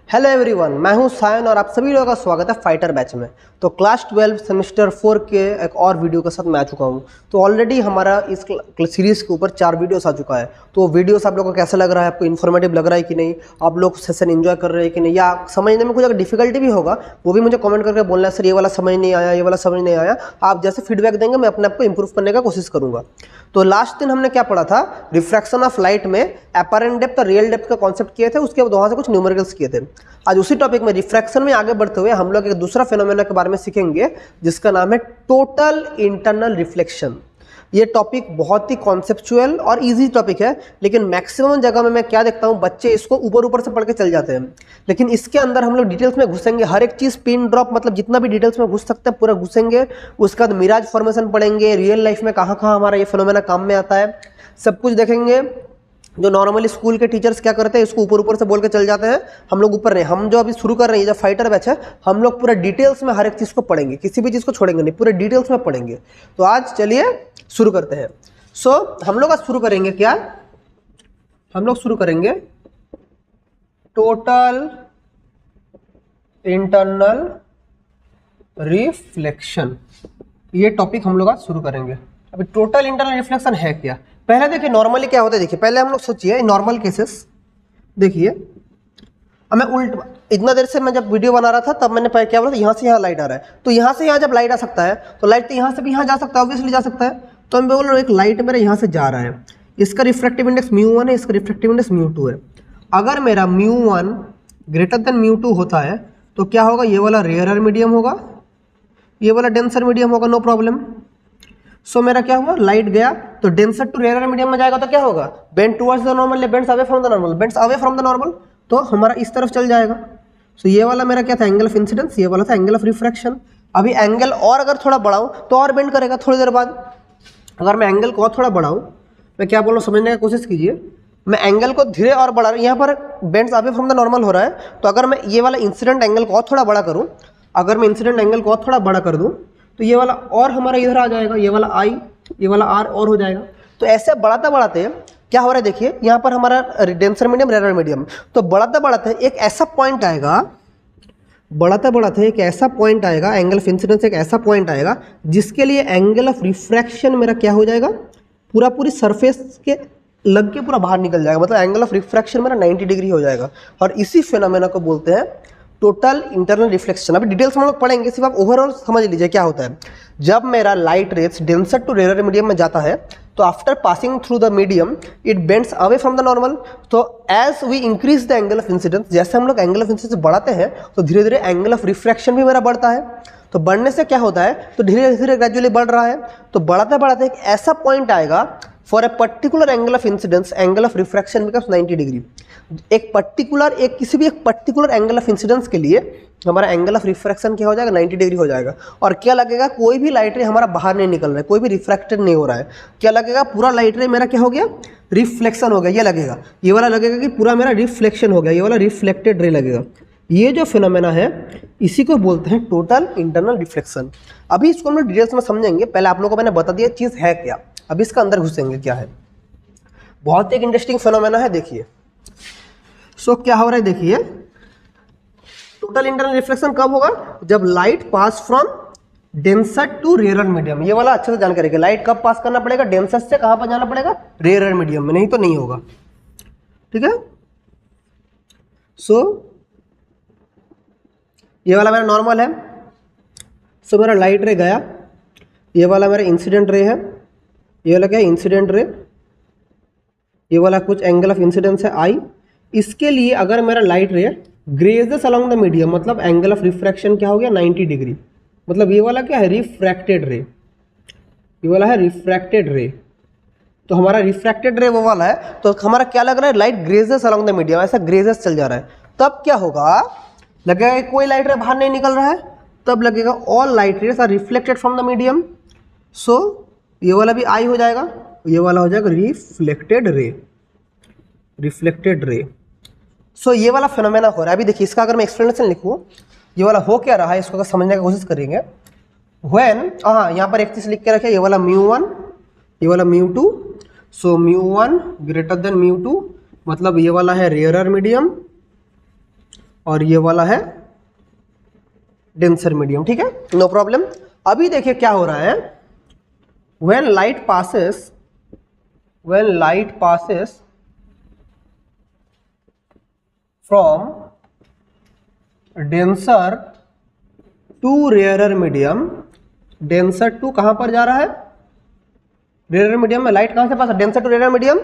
Hello everyone, मैं हूं सायन और आप सभी लोगों का स्वागत है फाइटर बैच में। तो क्लास 12 सेमेस्टर 4 के एक और वीडियो के साथ मैं आ चुका हूं। तो ऑलरेडी हमारा इस सीरीज़ के ऊपर 4 वीडियोस आ चुका है। तो वो वीडियोस आप लोगों को कैसा लग रहा है, आपको इन्फॉर्मेटिव लग रहा है कि नहीं, आप लोग सेशन एंजॉय कर रहे हैं कि नहीं, या समझने में कुछ अगर डिफिकल्टी भी होगा वो भी मुझे कमेंट करके बोलना है, सर ये वाला समझ नहीं आया, ये वाला समझ नहीं आया। आप जैसे फीडबैक देंगे मैं अपने आप को इंप्रूव करने का कोशिश करूँगा। तो लास्ट दिन हमने क्या पढ़ा था, रिफ्रैक्शन ऑफ लाइट में अपैरेंट डेप्थ और रियल डेप्थ का कॉन्सेप्ट किए थे, उसके बाद वहाँ से कुछ न्यूमेरिकल्स किए थे। आज उसी टॉपिक में रिफ्रैक्शन में आगे बढ़ते हुए हम लोग एक दूसरा फेनोमेना के बारे में सीखेंगे जिसका नाम है टोटल इंटरनल रिफ्लेक्शन। ये टॉपिक बहुत ही कॉन्सेप्चुअल और इजी टॉपिक है, लेकिन मैक्सिमम जगह में मैं क्या देखता हूँ, बच्चे इसको ऊपर ऊपर से पढ़ के चल जाते हैं। लेकिन इसके अंदर हम लोग डिटेल्स में घुसेंगे, हर एक चीज़ पिन ड्रॉप मतलब जितना भी डिटेल्स में घुस सकते हैं पूरा घुसेंगे। उसके बाद मिराज फॉर्मेशन पढ़ेंगे, रियल लाइफ में कहाँ कहाँ हमारा ये फेनोमेना काम में आता है, सब कुछ देखेंगे। जो नॉर्मली स्कूल के टीचर्स क्या करते हैं, इसको ऊपर ऊपर से बोल के चल जाते हैं, हम लोग ऊपर नहीं। हम जो अभी शुरू कर रहे हैं, जो फाइटर बैच है, हम लोग पूरा डिटेल्स में हर एक चीज़ को पढ़ेंगे, किसी भी चीज़ को छोड़ेंगे नहीं, पूरे डिटेल्स में पढ़ेंगे। तो आज चलिए शुरू करते हैं। हम लोग आज शुरू करेंगे क्या, हम लोग शुरू करेंगे टोटल इंटरनल रिफ्लेक्शन। ये टॉपिक हम लोग आज शुरू करेंगे। अभी टोटल इंटरनल रिफ्लेक्शन है क्या, पहले देखिए नॉर्मली क्या होता है। देखिए पहले हम लोग सोचिए नॉर्मल केसेस। देखिए अब मैं इतना देर से मैं जब वीडियो बना रहा था तब मैंने क्या बोला था, यहाँ से यहाँ लाइट आ रहा है, तो यहाँ से यहाँ जब लाइट आ सकता है तो लाइट तो यहाँ से भी यहाँ जा सकता है, ऑब्वियसली जा सकता है। तो मैं बोल रहा हूँ एक लाइट मेरा यहाँ से जा रहा है, इसका रिफ्रैक्टिव इंडेक्स μ1 है, इसका रिफ्रैक्टिव इंडेक्स μ2 है। अगर मेरा μ1 ग्रेटर देन μ2 होता है तो क्या होगा, ये वाला रेयरर मीडियम होगा, ये वाला डेंसर मीडियम होगा, नो प्रॉब्लम। सो मेरा क्या हुआ, लाइट गया तो डेंसर टू रेयरर मीडियम में जाएगा तो क्या होगा, बेंड टुवर्ड्स द नॉर्मल या bends away from the normal, bends away from the normal, तो हमारा इस तरफ चल जाएगा। सो ये वाला मेरा क्या था, एंगल ऑफ इंसिडेंस, ये वाला था एंगल ऑफ रिफ्रैक्शन। अभी एंगल और अगर थोड़ा बढ़ाऊं तो और बेंड करेगा थोड़ी देर बाद। अगर मैं एंगल को और थोड़ा बढ़ाऊं, मैं क्या बोल रहा हूँ समझने की कोशिश कीजिए, मैं एंगल को धीरे और बढ़ा रहा हूँ, यहाँ पर bends away from the normal हो रहा है, तो अगर मैं ये वाला इंसिडेंट एंगल को और थोड़ा बड़ा करूँ, अगर मैं इंसिडेंट एंगल को और थोड़ा बड़ा कर दूँ तो ये वाला और हमारा इधर आ जाएगा, ये वाला आई, ये वाला आर और हो जाएगा। तो ऐसे बढ़ाते बढ़ाते क्या हो रहा है, देखिए यहाँ पर हमारा डेंसर मीडियम रेयर मीडियम, तो बढ़ाते बढ़ाते एक ऐसा पॉइंट आएगा, बढ़ाते बढ़ाते एक ऐसा पॉइंट आएगा, एंगल ऑफ इंसिडेंस एक ऐसा पॉइंट आएगा जिसके लिए एंगल ऑफ रिफ्रैक्शन मेरा क्या हो जाएगा, पूरा पूरी सरफेस के लग के पूरा बाहर निकल जाएगा, मतलब एंगल ऑफ रिफ्रैक्शन मेरा 90 डिग्री हो जाएगा। और इसी फेनोमेना को बोलते हैं टोटल इंटरनल रिफ्लेक्शन। अभी डिटेल्स में हम लोग पढ़ेंगे, सिर्फ आप ओवरऑल समझ लीजिए क्या होता है। जब मेरा light rays denser to rare medium में जाता है तो after passing through the medium it bends away from the normal. तो as we increase the angle of incidence, जैसे हम लोग एंगल ऑफ इंसिडेंस बढ़ाते हैं तो धीरे धीरे एंगल ऑफ रिफ्रैक्शन भी मेरा बढ़ता है। तो बढ़ने से क्या होता है, तो धीरे धीरे ग्रेजुअली बढ़ रहा है, तो बढ़ाते बढ़ाते एक ऐसा पॉइंट आएगा for a particular angle of incidence angle of refraction becomes 90 degree. एक पर्टिकुलर किसी भी एक पर्टिकुलर एंगल ऑफ इंसिडेंस के लिए हमारा एंगल ऑफ रिफ्रैक्शन क्या हो जाएगा, 90 डिग्री हो जाएगा। और क्या लगेगा, कोई भी लाइट रे हमारा बाहर नहीं निकल रहा है, कोई भी रिफ्रैक्टेड नहीं हो रहा है। क्या लगेगा, पूरा लाइट रे मेरा क्या हो गया, रिफ्लेक्शन हो गया, ये लगेगा। ये वाला लगेगा कि पूरा मेरा रिफ्लेक्शन हो गया, ये वाला रिफ्लेक्टेड रे लगेगा। ये जो फिनोमेना है इसी को बोलते हैं टोटल इंटरनल रिफ्लेक्शन। अभी इसको हम लोग डिटेल्स में समझेंगे, पहले आप लोगों को मैंने बता दिया चीज़ है क्या, अब इसका अंदर घुसेंगे क्या है। बहुत एक इंटरेस्टिंग फिनोमेना है, देखिए। क्या हो रहा है, देखिए टोटल इंटरनल रिफ्लेक्शन कब होगा, जब light pass from denser to rarer medium. ये वाला अच्छे से जानकारी है, लाइट कब पास करना पड़ेगा, डेंसर से कहां पर जाना पड़ेगा, रेयरर मीडियम में, नहीं तो नहीं होगा। ठीक है। ये वाला मेरा नॉर्मल है, मेरा लाइट रे गया, ये वाला मेरा इंसिडेंट रे है, ये वाला क्या है, इंसिडेंट रे, ये वाला कुछ एंगल ऑफ इंसिडेंस है आई। इसके लिए अगर मेरा light ray grazes along the medium, मतलब एंगल ऑफ रिफ्रैक्शन क्या हो गया, 90 डिग्री। मतलब ये वाला क्या है, रिफ्रैक्टेड रे, ये वाला है रिफ्रैक्टेड रे। तो हमारा रिफ्रैक्टेड रे वो वाला है, तो हमारा क्या लग रहा है, लाइट ग्रेजेस अलोंग द मीडियम, ऐसा ग्रेजेस चल जा रहा है। तब क्या होगा, लगेगा कोई लाइट रे बाहर नहीं निकल रहा है, तब लगेगा all light rays are reflected from the medium. ये वाला भी आई हो जाएगा, ये वाला हो जाएगा रिफ्लेक्टेड रे, रिफ्लेक्टेड रे। ये वाला फिनोमेना हो रहा है। अभी देखिए इसका अगर मैं एक्सप्लेनेशन लिखूँ, ये वाला हो क्या रहा है, इसको अगर समझने की कोशिश करेंगे। व्हेन, हाँ यहाँ पर एक चीज लिख के रखे, ये वाला μ1, ये वाला μ2। μ1 ग्रेटर देन μ2, मतलब ये वाला है रेयरर मीडियम और ये वाला है डेंसर मीडियम, ठीक है, नो प्रॉब्लम। अभी देखिए क्या हो रहा है, when light passes from denser to rarer medium, denser to कहां पर जा रहा है, rarer medium में लाइट कहां से पास है, denser to rarer medium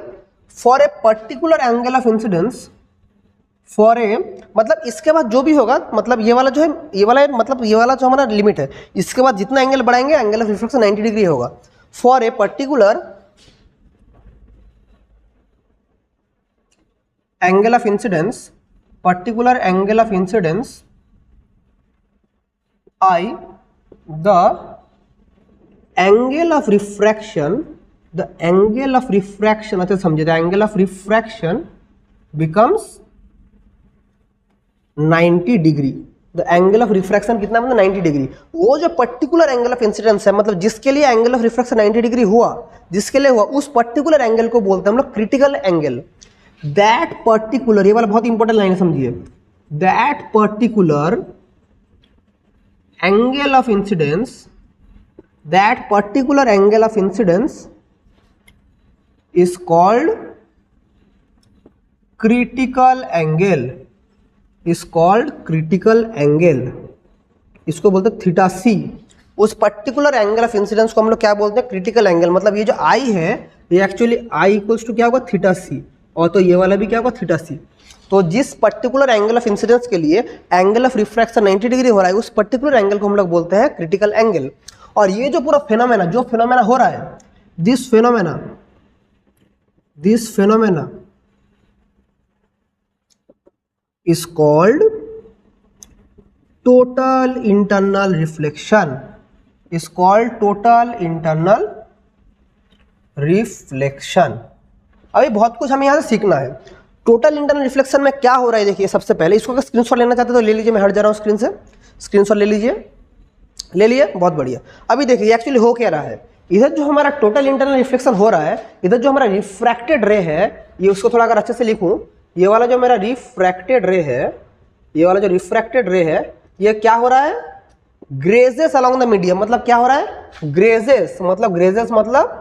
for a particular angle of incidence, for a मतलब इसके बाद जो भी होगा, मतलब ये वाला जो है, ये वाला मतलब ये वाला जो हमारा लिमिट है, इसके बाद जितना एंगल बढ़ाएंगे एंगल ऑफ रिफ्लेक्शन 90 डिग्री होगा। For a particular angle of incidence, particular angle of incidence I, the angle of refraction, the angle of refraction, अच्छा समझिए, the angle of refraction becomes 90 degree. The angle of refraction कितना मतलब 90 degree. वो जो particular angle of incidence है, मतलब जिसके लिए एंगल ऑफ रिफ्रैक्शन 90 डिग्री हुआ, जिसके लिए हुआ, उस पर्टिकुलर एंगल को बोलते हैं हम लोग क्रिटिकल एंगल। दैट पर्टिकुलर, ये वाला बहुत इंपॉर्टेंट लाइन है, समझिए, that particular angle of incidence, that particular angle of incidence is called critical angle, is called critical angle, इसको बोलते हैं थीटा सी। उस पर्टिकुलर एंगल ऑफ इंसिडेंस को हम लोग क्या बोलते हैं, क्रिटिकल एंगल। मतलब ये जो आई है, ये एक्चुअली आई इक्वल्स टू क्या होगा, थीटा सी, और तो ये वाला भी क्या होगा, थीटा सी। तो जिस पर्टिकुलर एंगल ऑफ इंसिडेंस के लिए एंगल ऑफ रिफ्रैक्शन 90 डिग्री हो रहा है, उस पर्टिकुलर एंगल को हम लोग बोलते हैं क्रिटिकल एंगल। और ये जो पूरा फेनोमेना, जो फेनोमेना हो रहा है, this phenomena is called total internal reflection, is called total internal reflection। अभी बहुत कुछ हमें यहाँ से सीखना है। टोटल इंटरनल रिफ्लेक्शन में क्या हो रहा है, देखिए सबसे पहले इसको अगर स्क्रीनशॉट लेना चाहते हो तो ले लीजिए, मैं हट जा रहा हूँ स्क्रीन से, स्क्रीनशॉट ले लीजिए, ले लिए, बहुत बढ़िया। अभी देखिए एक्चुअली हो क्या रहा है, इधर जो हमारा टोटल इंटरनल रिफ्लेक्शन हो रहा है, इधर जो हमारा रिफ्रैक्टेड रे है, ये उसको थोड़ा अगर अच्छे से लिखूं, ये वाला जो मेरा रिफ्रैक्टेड रे है, ये वाला जो रिफ्रैक्टेड रे है, ये क्या हो रहा है, ग्रेजेस अलोंग द मीडियम। मतलब क्या हो रहा है, ग्रेजेस मतलब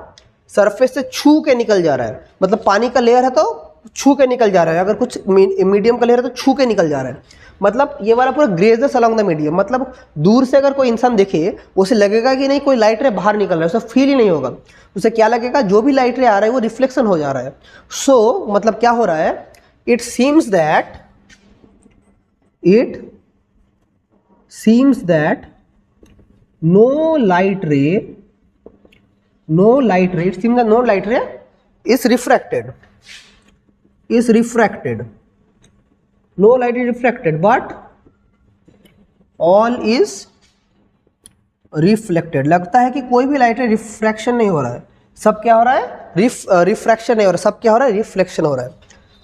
सरफेस से छू के निकल जा रहा है। मतलब पानी का लेयर है तो छू के निकल जा रहा है, अगर कुछ मीडियम का लेयर है तो छू के निकल जा रहा है। मतलब ये वाला पूरा ग्रेजेस अलोंग द मीडियम, मतलब दूर से अगर कोई इंसान देखे, उसे लगेगा कि नहीं कोई लाइट रे बाहर निकल रहा है, उसे फील ही नहीं होगा। उसे क्या लगेगा, जो भी लाइट रे आ रहा है वो रिफ्लेक्शन हो जा रहा है। सो मतलब क्या हो रहा है, it seems that no light ray is refracted, no light is refracted, but all is reflected। लगता है कि कोई भी लाइट रे रिफ्रैक्शन नहीं हो रहा है, सब क्या हो रहा है, रिफ्रैक्शन नहीं हो रहा, सब क्या हो रहा है, रिफ्लेक्शन हो रहा है।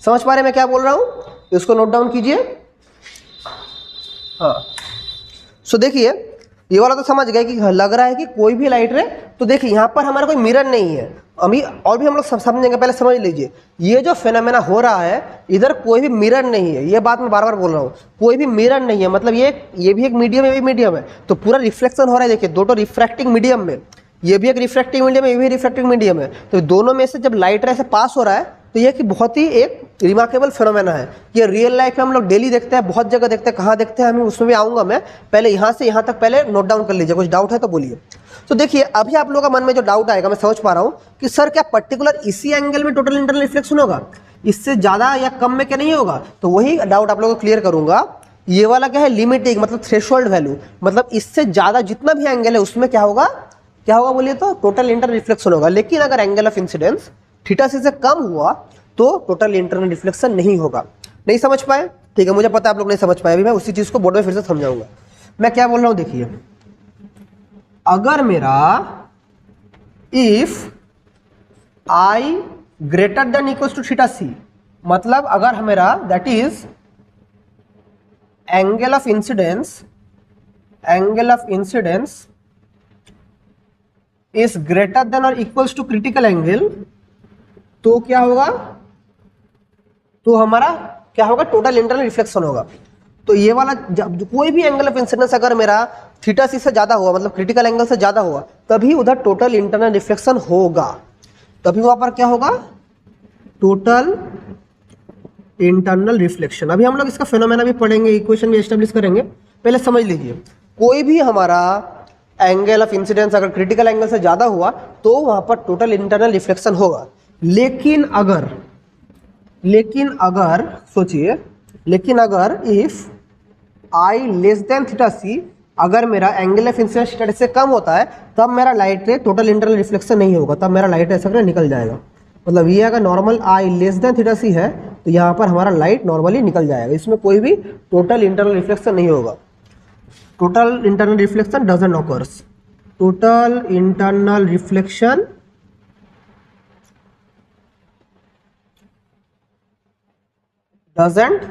समझ पा रहे मैं क्या बोल रहा हूं, इसको नोट डाउन कीजिए। हाँ, सो देखिए ये वाला तो समझ गए कि लग रहा है कि कोई भी लाइट रे, तो देखिए यहाँ पर हमारा कोई मिरर नहीं है अभी, और भी हम लोग समझेंगे, पहले समझ लीजिए। ये जो फेनोमेना हो रहा है, इधर कोई भी मिरर नहीं है, ये बात मैं बार बार बोल रहा हूँ, कोई भी मिरर नहीं है। मतलब ये भी एक मीडियम है, ये भी मीडियम है, तो पूरा रिफ्लेक्शन हो रहा है। देखिए दो रिफ्रैक्टिंग मीडियम में, ये भी एक रिफ्रैक्टिंग मीडियम है, ये भी रिफ्रैक्टिंग मीडियम है, तो दोनों में से जब लाइट रे से पास हो रहा है, तो ये कि बहुत ही एक रिमार्केबल फेनोमेना है। ये रियल लाइफ में हम लोग डेली देखते हैं, बहुत जगह देखते हैं। कहाँ देखते हैं, हमें उसमें भी आऊँगा मैं, पहले यहाँ से यहाँ तक पहले नोट डाउन कर लीजिए, कुछ डाउट है तो बोलिए। तो देखिए अभी आप लोगों का मन में जो डाउट आएगा, मैं समझ पा रहा हूँ कि सर क्या पर्टिकुलर इसी एंगल में टोटल इंटरनल रिफ्लेक्शन होगा, इससे ज़्यादा या कम में क्या नहीं होगा? तो वही डाउट आप लोगों को क्लियर करूँगा। ये वाला क्या है, लिमिटिंग, मतलब थ्रेशोल्ड वैल्यू, मतलब इससे ज़्यादा जितना भी एंगल है उसमें क्या होगा, क्या होगा बोलिए तो, टोटल इंटरनल रिफ्लेक्शन होगा। लेकिन अगर एंगल ऑफ इंसिडेंस थीटा से कम हुआ तो टोटल इंटरनल रिफ्लेक्शन नहीं होगा। नहीं समझ पाए? ठीक है, मुझे पता है आप लोग नहीं समझ पाए, अभी मैं उसी चीज को बोर्ड में फिर से समझाऊंगा। मैं क्या बोल रहा हूं देखिए, अगर मेरा if I greater than equals to theta C, मतलब अगर मेरा that is angle of incidence is greater than और इक्वल्स टू क्रिटिकल एंगल, तो क्या होगा, तो हमारा क्या होगा, टोटल इंटरनल रिफ्लेक्शन होगा। तो ये वाला कोई भी एंगल ऑफ इंसिडेंस अगर मेरा थीटा सी से ज़्यादा हुआ, मतलब क्रिटिकल एंगल से ज़्यादा हुआ, तभी उधर टोटल इंटरनल रिफ्लेक्शन होगा, तभी वहाँ पर क्या होगा, टोटल इंटरनल रिफ्लेक्शन। अभी हम लोग इसका फिनोमेना भी पढ़ेंगे, इक्वेशन भी एस्टेब्लिश करेंगे। पहले समझ लीजिए, कोई भी हमारा एंगल ऑफ इंसिडेंस अगर क्रिटिकल एंगल से ज़्यादा हुआ तो वहाँ पर टोटल इंटरनल रिफ्लेक्शन होगा। लेकिन अगर सोचिए, लेकिन अगर if I less than theta C, अगर मेरा एंगल ऑफ इंसिडेंस थीटा से कम होता है तब मेरा light ray total internal reflection नहीं होगा, तब मेरा लाइट ऐसा करके निकल जाएगा। मतलब ये अगर नॉर्मल आई लेस देन थीटा सी है तो यहाँ पर हमारा लाइट नॉर्मली निकल जाएगा, इसमें कोई भी टोटल इंटरनल रिफ्लेक्शन नहीं होगा। Total internal reflection doesn't occurs, total internal reflection doesn't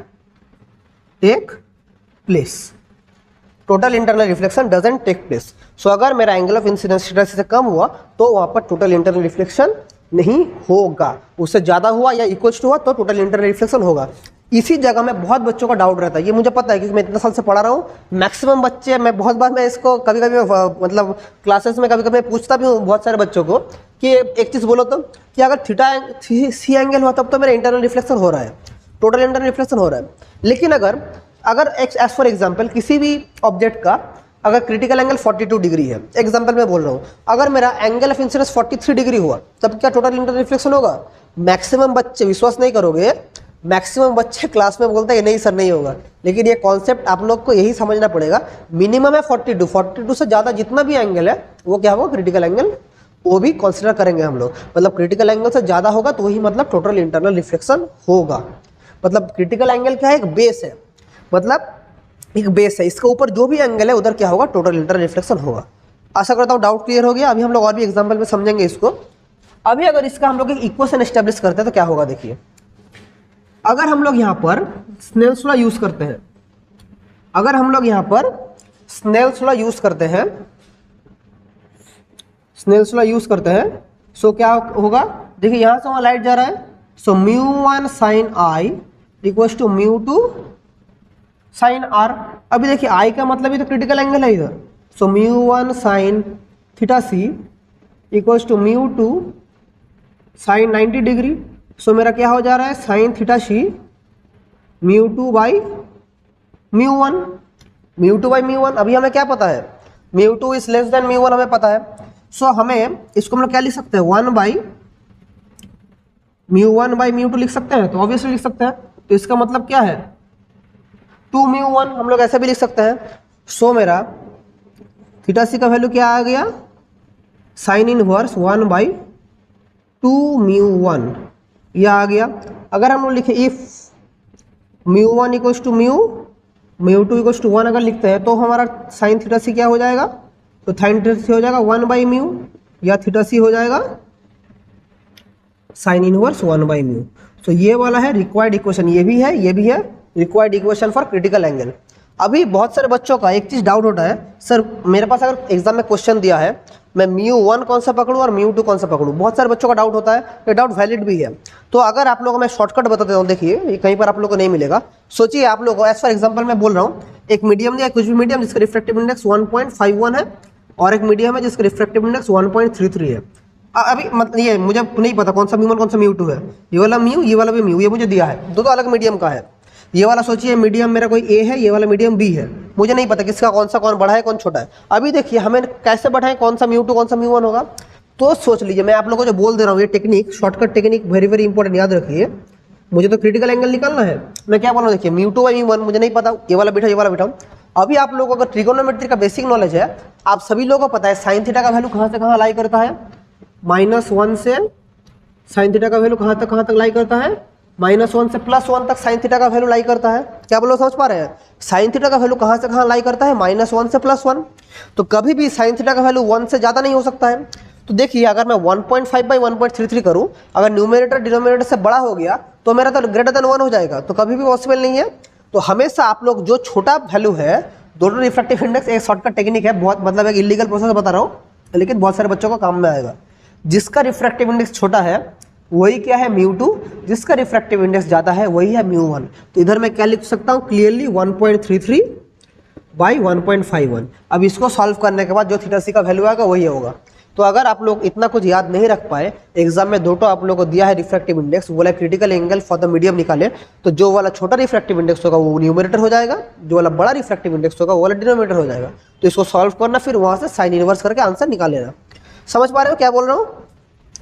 take place, total internal reflection doesn't take place. So अगर मेरा एंगल ऑफ इंसिडेंस थीटा से कम हुआ तो वहाँ पर टोटल इंटरनल रिफ्लेक्शन नहीं होगा, उससे ज़्यादा हुआ या इक्वल टू हुआ तो टोटल इंटरनल रिफ्लेक्शन होगा। इसी जगह में बहुत बच्चों का डाउट रहता है, ये मुझे पता है क्योंकि मैं इतने साल से पढ़ा रहा हूँ। मैक्सिमम बच्चे, मैं बहुत बार मैं इसको कभी कभी मतलब क्लासेस में कभी कभी पूछता भी हूँ बहुत सारे बच्चों को कि एक चीज़ बोलो तो, कि अगर थीटा सी एंगल हुआ तब तो मेरा इंटरनल रिफ्लेक्शन हो रहा है, टोटल इंटरनल रिफ्लेक्शन हो रहा है। लेकिन अगर एज फॉर एग्जाम्पल किसी भी ऑब्जेक्ट का अगर क्रिटिकल एंगल 42 डिग्री है, एग्जांपल मैं बोल रहा हूँ, अगर मेरा एंगल ऑफ इंसिडेंस 43 डिग्री हुआ तब क्या टोटल इंटरनल रिफ्लेक्शन होगा? मैक्सिमम बच्चे, विश्वास नहीं करोगे, मैक्सिमम बच्चे क्लास में बोलते हैं नहीं सर नहीं होगा। लेकिन ये कॉन्सेप्ट आप लोग को यही समझना पड़ेगा, मिनिमम है 42 से ज़्यादा जितना भी एंगल है वो क्या होगा, क्रिटिकल एंगल, वो भी कंसिडर करेंगे हम लोग। मतलब क्रिटिकल एंगल से ज़्यादा होगा तो वही मतलब टोटल इंटरनल रिफ्लेक्शन होगा। मतलब क्रिटिकल एंगल क्या है, एक बेस है, मतलब एक बेस है, इसके ऊपर जो भी एंगल है उधर क्या होगा, टोटल इंटरनल रिफ्लेक्शन होगा। आशा करता हूँ डाउट क्लियर हो गया। अभी हम लोग और भी एग्जांपल में समझेंगे इसको। अभी अगर इसका हम लोग एक इक्वेशन एस्टेब्लिश करते हैं तो क्या होगा, देखिए अगर हम लोग यहाँ पर स्नेल्स लॉ यूज करते हैं, अगर हम लोग यहाँ पर स्नेल्स लॉ यूज करते हैं, स्नेल्स लॉ यूज करते हैं, सो क्या होगा, देखिए यहाँ से वहाँ लाइट जा रहा है, so μ1 sin i equals to μ2 sin r। अभी देखिए i का मतलब ये तो क्रिटिकल एंगल है इधर, so μ1 sin theta c equals to μ2 sin 90 degree. So मेरा क्या हो जा रहा है, sine theta C μ2 by μ1, μ2 by μ1। अभी हमें क्या पता है, μ2 इज लेस देन μ1 हमें पता है। सो हमें इसको हम लोग क्या लिख सकते हैं, 1 बाई μ1 बाई μ2 लिख सकते हैं, तो ऑब्वियसली लिख सकते हैं। तो इसका मतलब क्या है, 2μ1 हम लोग ऐसे भी लिख सकते हैं। सो मेरा थीटा सी का वैल्यू क्या आ गया, साइन इनवर्स 1 बाई 2μ1 यह आ गया। अगर हम लोग लिखे if μ1 equals to μ2 equals to 1 अगर लिखते हैं तो हमारा साइन थीटा सी क्या हो जाएगा, तो साइन थीटा सी हो जाएगा 1 बाई म्यू, या थीटा सी हो जाएगा साइन इनवर्स 1 बाई म्यू। तो ये वाला है रिक्वायर्ड इक्वेशन, ये भी है, ये भी है required equation for critical angle. अभी बहुत सारे बच्चों का एक चीज़ डाउट होता है, सर मेरे पास अगर एग्जाम में क्वेश्चन दिया है मैं μ1 कौन सा पकड़ूं और μ2 कौन सा पकड़ूं, बहुत सारे बच्चों का डाउट होता है, ये डाउट वैलिड भी है। तो अगर आप लोगों को मैं शॉर्टकट बता देता हूँ, देखिए ये कहीं पर आप लोगों को नहीं मिलेगा। सोचिए आप लोगों को एज फॉर एग्जाम्पल मैं बोल रहा हूँ, एक मीडियम दिया, कुछ भी मीडियम जिसका रिफ्रैक्टिव इंडेक्स 1.51 है, और एक मीडियम है जिसका रिफ्रैक्टिव इंडेक्स 1.33 है। अभी मतलब ये मुझे नहीं पता कौन सा μ1 कौन सा μ2 है, ये वाला म्यू ये वाला भी म्यू, ये मुझे दिया है, दो अलग मीडियम का है। ये वाला सोचिए मीडियम मेरा कोई ए है, ये वाला मीडियम बी है, मुझे नहीं पता किसका कौन सा, कौन बड़ा है कौन छोटा है। अभी देखिए हमें कैसे बढ़ाएं, कौन सा μ2 कौन सा μ1 होगा, तो सोच लीजिए मैं आप लोगों को जो बोल दे रहा हूँ, ये technique shortcut technique very very important, याद रखिए। मुझे तो क्रिटिकल एंगल निकालना है, मैं क्या बोल रहा हूँ, देखिए μ2 बाई μ1 मुझे नहीं पता, ये वाला बैठा ये वाला बैठा। अभी आप लोगों को अगर ट्रिगोनोमेट्री का बेसिक नॉलेज है, आप सभी लोगों को पता है साइन थीटा का वैल्यू कहाँ से कहाँ लाई करता है, -1 से साइन थीटा का वैल्यू कहाँ तक लाई करता है, -1 से +1 तक साइन थीटा का वैल्यू लाई करता है। क्या बोलो, समझ पा रहे हैं, साइन थीटा का वैल्यू कहाँ से कहाँ लाई करता है, -1 से +1। तो कभी भी साइन थीटा का वैल्यू 1 से ज़्यादा नहीं हो सकता है। तो देखिए अगर मैं 1.5 बाई 1.33 करूँ, अगर न्यूमरेटर डिनोमिनेटर से बड़ा हो गया तो मेरा तो ग्रेटर देन 1 हो जाएगा, तो कभी भी पॉसिबल नहीं है। तो हमेशा आप लोग जो छोटा वैल्यू है, दोनों रिफ्रैक्टिव इंडेक्स एक शॉर्टकट टेक्निक है, बहुत मतलब एक इलीगल प्रोसेस बता रहा हूँ, लेकिन बहुत सारे बच्चों को काम में आएगा। जिसका रिफ्रैक्टिव इंडेक्स छोटा है वही क्या है μ2, जिसका रिफ्रैक्टिव इंडेक्स ज़्यादा है वही है μ1। तो इधर मैं क्या लिख सकता हूँ क्लियरली 1.33 बाई 1.51। अब इसको सॉल्व करने के बाद जो थीटा सी का वैल्यू आएगा वही होगा। तो अगर आप लोग इतना कुछ याद नहीं रख पाए, एग्जाम में दो तो आप लोगों को दिया है रिफ्रैक्टिव इंडेक्स, बोला critical angle for the medium निकाले, तो जो वाला छोटा रिफ्रैक्टिव इंडेक्स होगा वो न्यूमरेटर हो जाएगा, जो वाला बड़ा रिफ्रैक्टिव इंडेक्स होगा वो वाला डिनोमिनेटर हो जाएगा। तो इसको सॉल्व करना, फिर वहाँ से साइन इनवर्स करके आंसर निकाल लेना। समझ पा रहे हो क्या बोल रहा हूँ?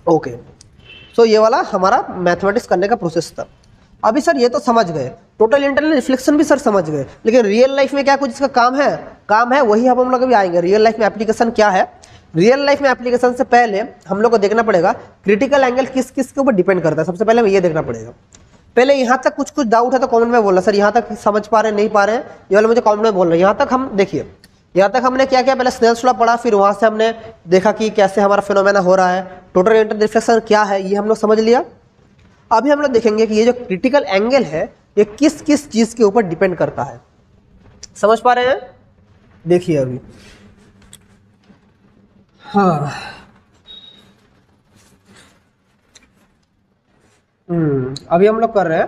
ओके, तो ये वाला हमारा मैथमेटिक्स करने का प्रोसेस था। अभी सर ये तो समझ गए, टोटल इंटरनल रिफ्लेक्शन भी सर समझ गए, लेकिन रियल लाइफ में क्या कुछ इसका काम है वही हम लोग अभी आएंगे। रियल लाइफ में एप्लीकेशन क्या है, रियल लाइफ में एप्लीकेशन से पहले हम लोग को देखना पड़ेगा क्रिटिकल एंगल किस किस के ऊपर डिपेंड करता है। सबसे पहले हमें ये देखना पड़ेगा। पहले यहाँ तक कुछ डाउट है तो कमेंट में बोलना, सर यहाँ तक समझ पा रहे हैं नहीं पा रहे हैं, ये वाला मुझे कमेंट में बोलना। यहाँ तक हम देखिए, यहाँ तक हमने क्या किया, पहले स्नेल्स लॉ पढ़ा, फिर वहाँ से हमने देखा कि कैसे हमारा फिनोमेना हो रहा है, टोटल इंटरनल रिफ्लेक्शन क्या है ये हम लोग समझ लिया। अभी हम लोग देखेंगे कि ये जो क्रिटिकल एंगल है ये किस किस चीज के ऊपर डिपेंड करता है। समझ पा रहे हैं? देखिए अभी, हाँ अभी हम लोग कर रहे हैं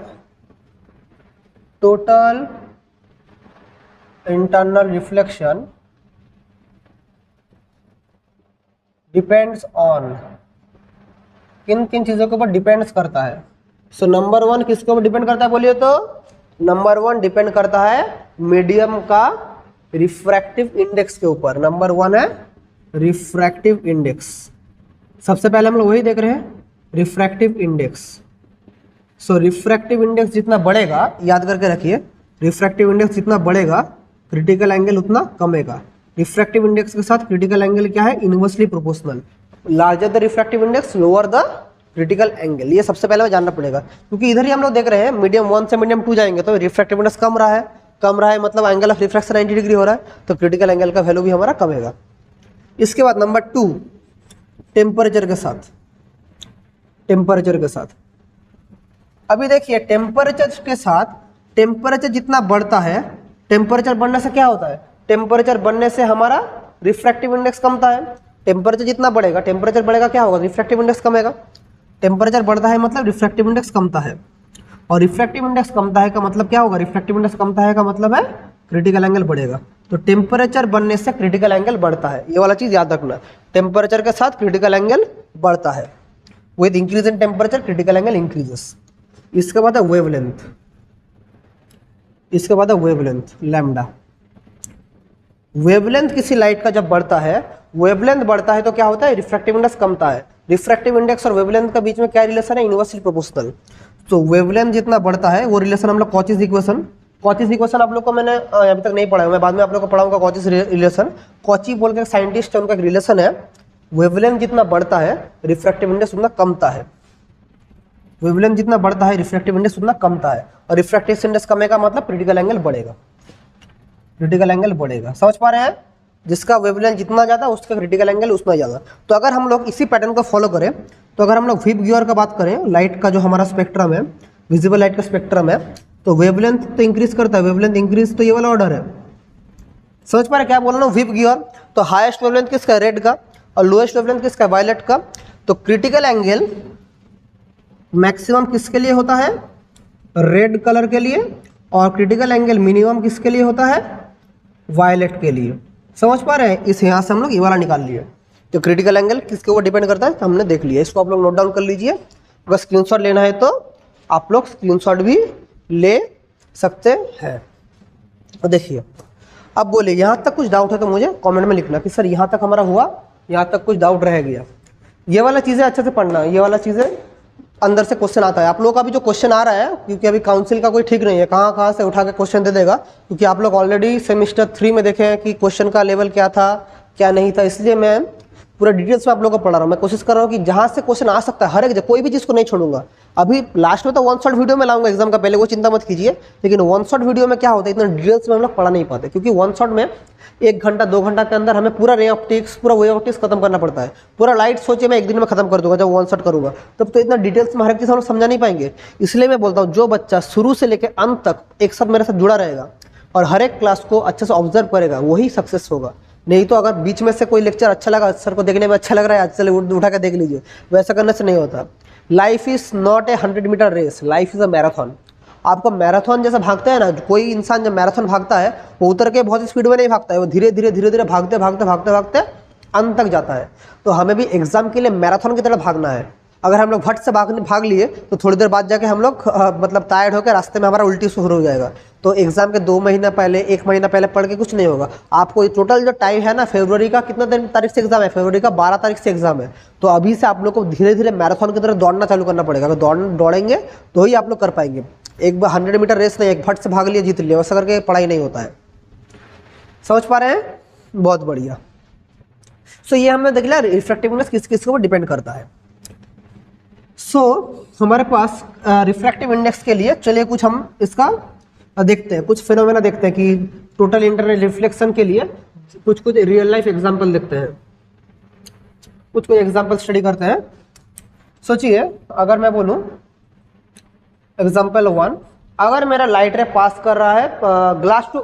total internal reflection depends on, किन किन चीज़ों के ऊपर डिपेंड्स करता है। सो नंबर 1 किसके ऊपर डिपेंड करता है बोलिए तो? नंबर 1 डिपेंड करता है मीडियम का रिफ्रैक्टिव इंडेक्स के ऊपर। नंबर 1 है रिफ्रैक्टिव इंडेक्स। सबसे पहले हम लोग वही देख रहे हैं, रिफ्रैक्टिव इंडेक्स। सो रिफ्रैक्टिव इंडेक्स जितना बढ़ेगा, याद करके रखिए, रिफ्रैक्टिव इंडेक्स जितना बढ़ेगा क्रिटिकल एंगल उतना कमेगा। रिफ्रैक्टिव इंडेक्स के साथ क्रिटिकल एंगल क्या है? Inversely proportional. Larger the refractive index lower the critical angle. ये सबसे पहले जानना पड़ेगा, क्योंकि इधर ही हम लोग देख रहे हैं मीडियम 1 से मीडियम 2 जाएंगे तो रिफ्रैक्टिव इंडेक्स कम रहा है मतलब एंगल ऑफ रिफ्रैक्शन 90 डिग्री हो रहा है, तो क्रिटिकल एंगल का वैल्यू भी हमारा कमेगा। इसके बाद नंबर 2 टेम्परेचर के साथ। अभी देखिए टेम्परेचर के साथ, टेम्परेचर जितना बढ़ता है, टेम्परेचर बढ़ने से क्या होता है? टेम्परेचर बढ़ने से हमारा रिफ्रैक्टिव इंडेक्स कमता है। टेम्परेचर जितना बढ़ेगा, टेम्परेचर बढ़ेगा क्या होगा? Refractive index कमेगा। टेम्परेचर बढ़ता है मतलब रिफ्रैक्टिव इंडेक्स कमता है, और रिफ्रैक्टिव इंडेक्स कमता है का मतलब क्या होगा? रिफ्रैक्टिव इंडेक्स कमता है का मतलब है क्रिटिकल एंगल बढ़ेगा। तो टेम्परेचर बढ़ने से क्रिटिकल एंगल बढ़ता है, ये वाला चीज याद रखना। टेम्परेचर के साथ क्रिटिकल एंगल बढ़ता है, with increase in temperature critical angle increases. इसके बाद है वेवलेंथ, लैम्डा। वेवलेंथ किसी लाइट का जब बढ़ता है, वेवलेंथ बढ़ता है तो क्या होता है? रिफ्रैक्टिव इंडेक्स कमता है। रिफ्रैक्टिव इंडेक्स और वेवलेंथ का बीच में क्या रिलेशन है? Inversely proportional. तो वेवलेंथ जितना बढ़ता है वो रिलेशन हम लोग कॉचीज इक्वेशन आप लोग को मैंने अभी तक नहीं पढ़ा है, मैं बाद में आप लोग को पढ़ाऊंगा कॉचीज रिलेशन। कॉची बोल के साइंटिस्ट है, उनका एक रिलेशन है। वेवलेंथ जितना बढ़ता है रिफ्रैक्टिव इंडेक्स उतना कमता है। वेवलेंथ जितना बढ़ता है रिफ्रैक्टिव इंडेक्स उतना कमता है, और रिफ्रैक्टिव इंडेक्स कमेगा मतलब क्रिटिकल एंगल बढ़ेगा। समझ पा रहे हैं? जिसका वेवलेंथ जितना ज़्यादा उसका क्रिटिकल एंगल उतना ज़्यादा। तो अगर हम लोग इसी पैटर्न को फॉलो करें, तो अगर हम लोग विप गियर का बात करें, लाइट का जो हमारा स्पेक्ट्रम है, विजिबल लाइट का स्पेक्ट्रम है, तो वेवलेंथ तो इंक्रीज करता है, वेवलेंथ इंक्रीज तो ये वाला ऑर्डर है। समझ पा रहे क्या बोल रहा हूँ? विप गियर तो हाईएस्ट वेवलेंथ किसका है? रेड का, और लोएस्ट वेवलेंथ किसका है? वायलेट का। तो क्रिटिकल एंगल मैक्सिमम किसके लिए होता है? रेड कलर के लिए, और क्रिटिकल एंगल मिनिमम किसके लिए होता है? वायलेट के लिए। समझ पा रहे हैं? इस यहाँ से हम लोग ये वाला निकाल लिए। तो क्रिटिकल एंगल किसके ऊपर डिपेंड करता है तो हमने देख लिया। इसको आप लोग नोट डाउन कर लीजिए। अगर स्क्रीनशॉट लेना है तो आप लोग स्क्रीनशॉट भी ले सकते हैं। तो देखिए, अब बोले यहाँ तक कुछ डाउट है तो मुझे कमेंट में लिखना कि सर यहाँ तक हमारा हुआ, यहाँ तक कुछ डाउट रह गया। ये वाला चीज़ें अच्छे से पढ़ना, ये वाला चीज़ें अंदर से क्वेश्चन आता है। आप लोगों का भी जो क्वेश्चन आ रहा है, क्योंकि अभी काउंसिल का कोई ठीक नहीं है, कहाँ से उठा के क्वेश्चन दे देगा, क्योंकि आप लोग ऑलरेडी सेमेस्टर 3 में देखे हैं कि क्वेश्चन का लेवल क्या था क्या नहीं था, इसलिए मैं पूरा डिटेल्स में आप लोगों को पढ़ा रहा हूँ। मैं कोशिश कर रहा हूँ कि जहाँ से क्वेश्चन आ सकता है हर एक जगह, कोई भी चीज़ को नहीं छोड़ूंगा। अभी लास्ट में तो वन शॉट वीडियो में लाऊंगा एग्जाम का, पहले वो चिंता मत कीजिए। लेकिन वन शॉट वीडियो में क्या होता है, इतना डिटेल्स में हम लोग पढ़ा नहीं पाते, क्योंकि वन शॉट में 1 घंटा 2 घंटा के अंदर हमें पूरा रे ऑप्टिक्स, पूरा वे ऑप्टिक्स खत्म करना पड़ता है। पूरा लाइट सोचिए मैं 1 दिन में खत्म कर दूंगा जब वन शॉट करूंगा, तब तो इतना डिटेल्स में हर एक चीज़ हम लोग समझा नहीं पाएंगे। इसलिए मैं बोलता हूँ जो बच्चा शुरू से लेकर अंत तक एक साथ मेरे साथ जुड़ा रहेगा और हर एक क्लास को अच्छे से ऑब्जर्व करेगा, वही सक्सेस होगा। नहीं तो अगर बीच में से कोई लेक्चर अच्छा लगा, सर को देखने में अच्छा लग रहा है, आज चले उठा के देख लीजिए, वैसा करने से नहीं होता। Life is not a 100 metre race, life is a marathon. आपको मैराथन जैसा भागते हैं ना, कोई इंसान जब मैराथन भागता है वो उतर के बहुत स्पीड में नहीं भागता है, वो धीरे धीरे धीरे धीरे भागते भागते भागते भागते अंत तक जाता है। तो हमें भी एग्जाम के लिए मैराथन की तरह भागना है। अगर हम लोग भट से भाग लिए तो थोड़ी देर बाद जाके हम लोग मतलब टायर्ड होकर रास्ते में हमारा उल्टी शुरू हो जाएगा। तो एग्जाम के 2 महीना पहले 1 महीना पहले पढ़ के कुछ नहीं होगा। आपको टोटल जो टाइम है ना, फरवरी का कितना तारीख से एग्जाम है, फरवरी का 12 तारीख से एग्जाम है। तो अभी से आप लोग को धीरे धीरे मैराथन की तरह दौड़ना चालू करना पड़ेगा। अगर दौड़ेंगे तो ही आप लोग कर पाएंगे। एक बार 100 मीटर रेस नहीं, एक भट से भाग लिया जीत लिया, वैसा करके पढ़ाई नहीं होता है। समझ पा रहे हैं? बहुत बढ़िया। सो ये हमने देख लिया रिफ्रैक्टिवनेस किस किस के ऊपर डिपेंड करता है। सो हमारे पास रिफ्रैक्टिव इंडेक्स के लिए चलिए कुछ हम इसका देखते हैं, कुछ फिनोमेना देखते हैं कि टोटल इंटरनल रिफ्लेक्शन के लिए कुछ रियल लाइफ एग्जांपल देखते हैं, कुछ एग्जांपल स्टडी करते हैं। सोचिए अगर मैं बोलूं एग्जांपल 1, अगर मेरा लाइट रे पास कर रहा है ग्लास टू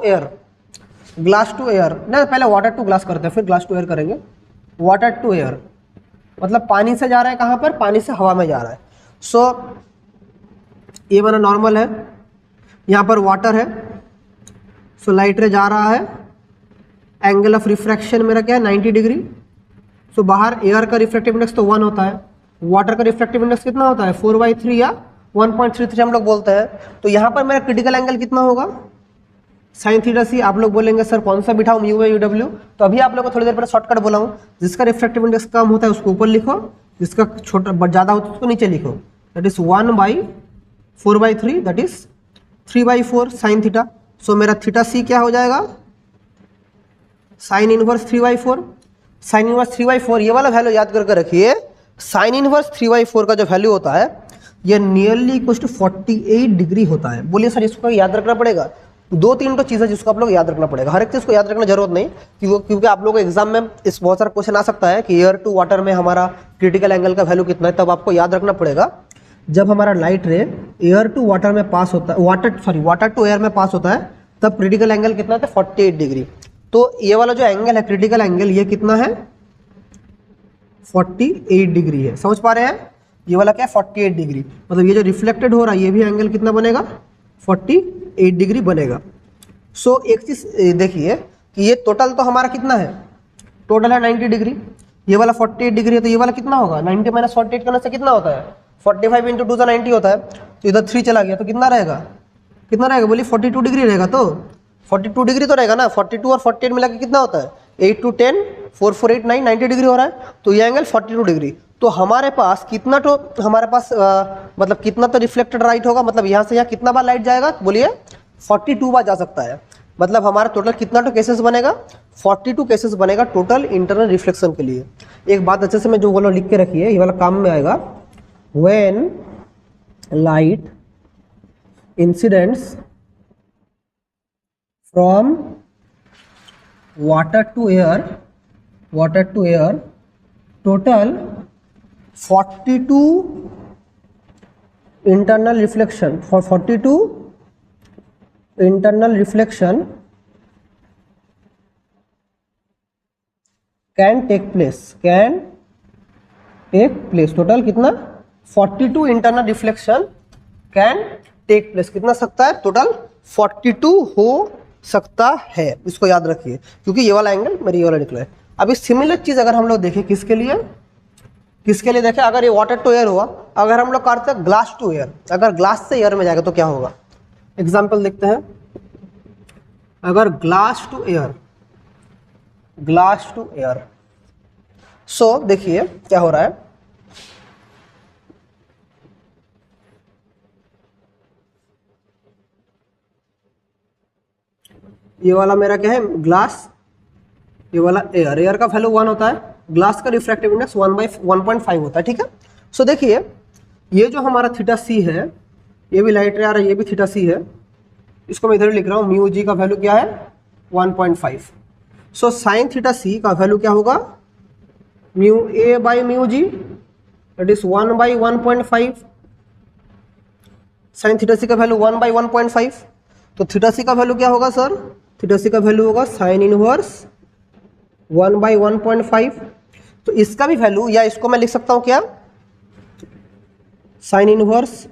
एयर ना, पहले वाटर टू ग्लास करते हैं फिर ग्लास टू एयर करेंगे। वाटर टू एयर मतलब पानी से जा रहा है, कहाँ पर? पानी से हवा में जा रहा है। सो ये मेरा नॉर्मल है, यहाँ पर वाटर है। सो लाइट रे जा रहा है, एंगल ऑफ रिफ्रैक्शन मेरा क्या है 90 डिग्री। सो बाहर एयर का रिफ्रैक्टिव इंडेक्स तो 1 होता है, वाटर का रिफ्रैक्टिव इंडेक्स कितना होता है 4/3 या 1.33 हम लोग बोलते हैं। तो यहाँ पर मेरा क्रिटिकल एंगल कितना होगा साइन थीटा सी। आप लोग बोलेंगे सर कौन सा बिठाऊं, म्यू या यूडब्ल्यू? तो अभी आप लोग को थोड़ी देर पहले शॉर्टकट बोला हूँ, जिसका रिफ्रैक्टिव इंडेक्स कम होता है उसको ऊपर लिखो, जिसका छोटा ज़्यादा होता है उसको नीचे लिखो। That is 1/4/3 that is 3/4 sine theta. So मेरा थीटा सी क्या हो जाएगा साइन इनवर्स 3/4। साइन इनवर्स 3/4 ये वाला वैल्यू याद करके रखिए। साइन इनवर्स 3/4 का जो वैल्यू होता है ये नियरली इक्वल टू 48 डिग्री होता है। बोलिए सर इसको याद रखना पड़ेगा? 2-3 तो चीज़ें जिसको आप लोग याद रखना पड़ेगा, हर एक चीज़ को याद रखना जरूरत नहीं, क्योंकि आप लोगों को एग्जाम में इस बहुत सारा क्वेश्चन आ सकता है कि एयर टू वाटर में हमारा क्रिटिकल एंगल का वैल्यू कितना है। तब आपको याद रखना पड़ेगा जब हमारा लाइट रे एयर टू वाटर में पास होता है, वाटर टू एयर में पास होता है, तब क्रिटिकल एंगल कितना था 48 डिग्री। तो ये वाला जो एंगल है क्रिटिकल एंगल ये कितना है 48 डिग्री है। समझ पा रहे हैं? ये वाला क्या है 48 डिग्री, मतलब ये जो रिफ्लेक्टेड हो रहा है ये भी एंगल कितना बनेगा 48 डिग्री बनेगा। सो एक चीज देखिए कि ये टोटल तो हमारा कितना है, टोटल है 90 डिग्री, ये वाला 48 डिग्री है, तो ये वाला कितना होगा 90 माइनस 48 करने से कितना होता है 45 इंटू 2 90 होता है। तो इधर 3 चला गया तो कितना रहेगा बोलिए 42 डिग्री रहेगा। तो 42 डिग्री तो रहेगा ना, 42 और 48 मिला के कितना होता है 8 to 10 4 4 8 9 90 डिग्री हो रहा है। तो ये एंगल 42 डिग्री। तो हमारे पास कितना तो मतलब कितना तो रिफ्लेक्टेड लाइट होगा, मतलब यहाँ से यहाँ कितना बार लाइट जाएगा बोलिए 42 बार जा सकता है। मतलब हमारा टोटल कितना तो केसेस बनेगा 42 केसेस बनेगा टोटल इंटरनल रिफ्लेक्शन के लिए। एक बात अच्छे से मैं जो बोला लिख के रखिए, ये वाला काम में आएगा। When light incidents from water to air total 42 internal reflection for 42 internal reflection can take place total कितना 42 internal reflection can take place कितना सकता है टोटल 42 हो सकता है। इसको याद रखिए क्योंकि ये वाला एंगल मेरी ये वाला निकला है। अभी सिमिलर चीज अगर हम लोग देखें किसके लिए देखें, अगर ये वाटर टू एयर हुआ, अगर हम लोग करते हैं ग्लास टू एयर, अगर ग्लास से एयर में जाएगा तो क्या होगा। एग्जाम्पल देखते हैं, अगर ग्लास टू एयर सो देखिए क्या हो रहा है। ये वाला मेरा क्या है ग्लास, ये वाला एयर का वैल्यू 1 होता है, ग्लास का रिफ्रैक्टिव इंडेक्स 1/1.5 होता है। ठीक है। सो देखिए ये जो हमारा थीटा सी है, ये भी लाइट रे आ रहा है, ये भी थीटा सी है, इसको मैं इधर लिख रहा हूँ। म्यू जी का वैल्यू क्या है 1.5। सो साइन थीटा सी का वैल्यू क्या होगा mu A by mu G that is 1/1.5। Sine theta C का वैल्यू 1/1.5। तो थीटा सी का वैल्यू क्या होगा सर, थीटा सी का वैल्यू होगा साइन इनवर्स 1/1.5। तो इसका भी वैल्यू, या इसको मैं लिख सकता हूं क्या साइन इनवर्स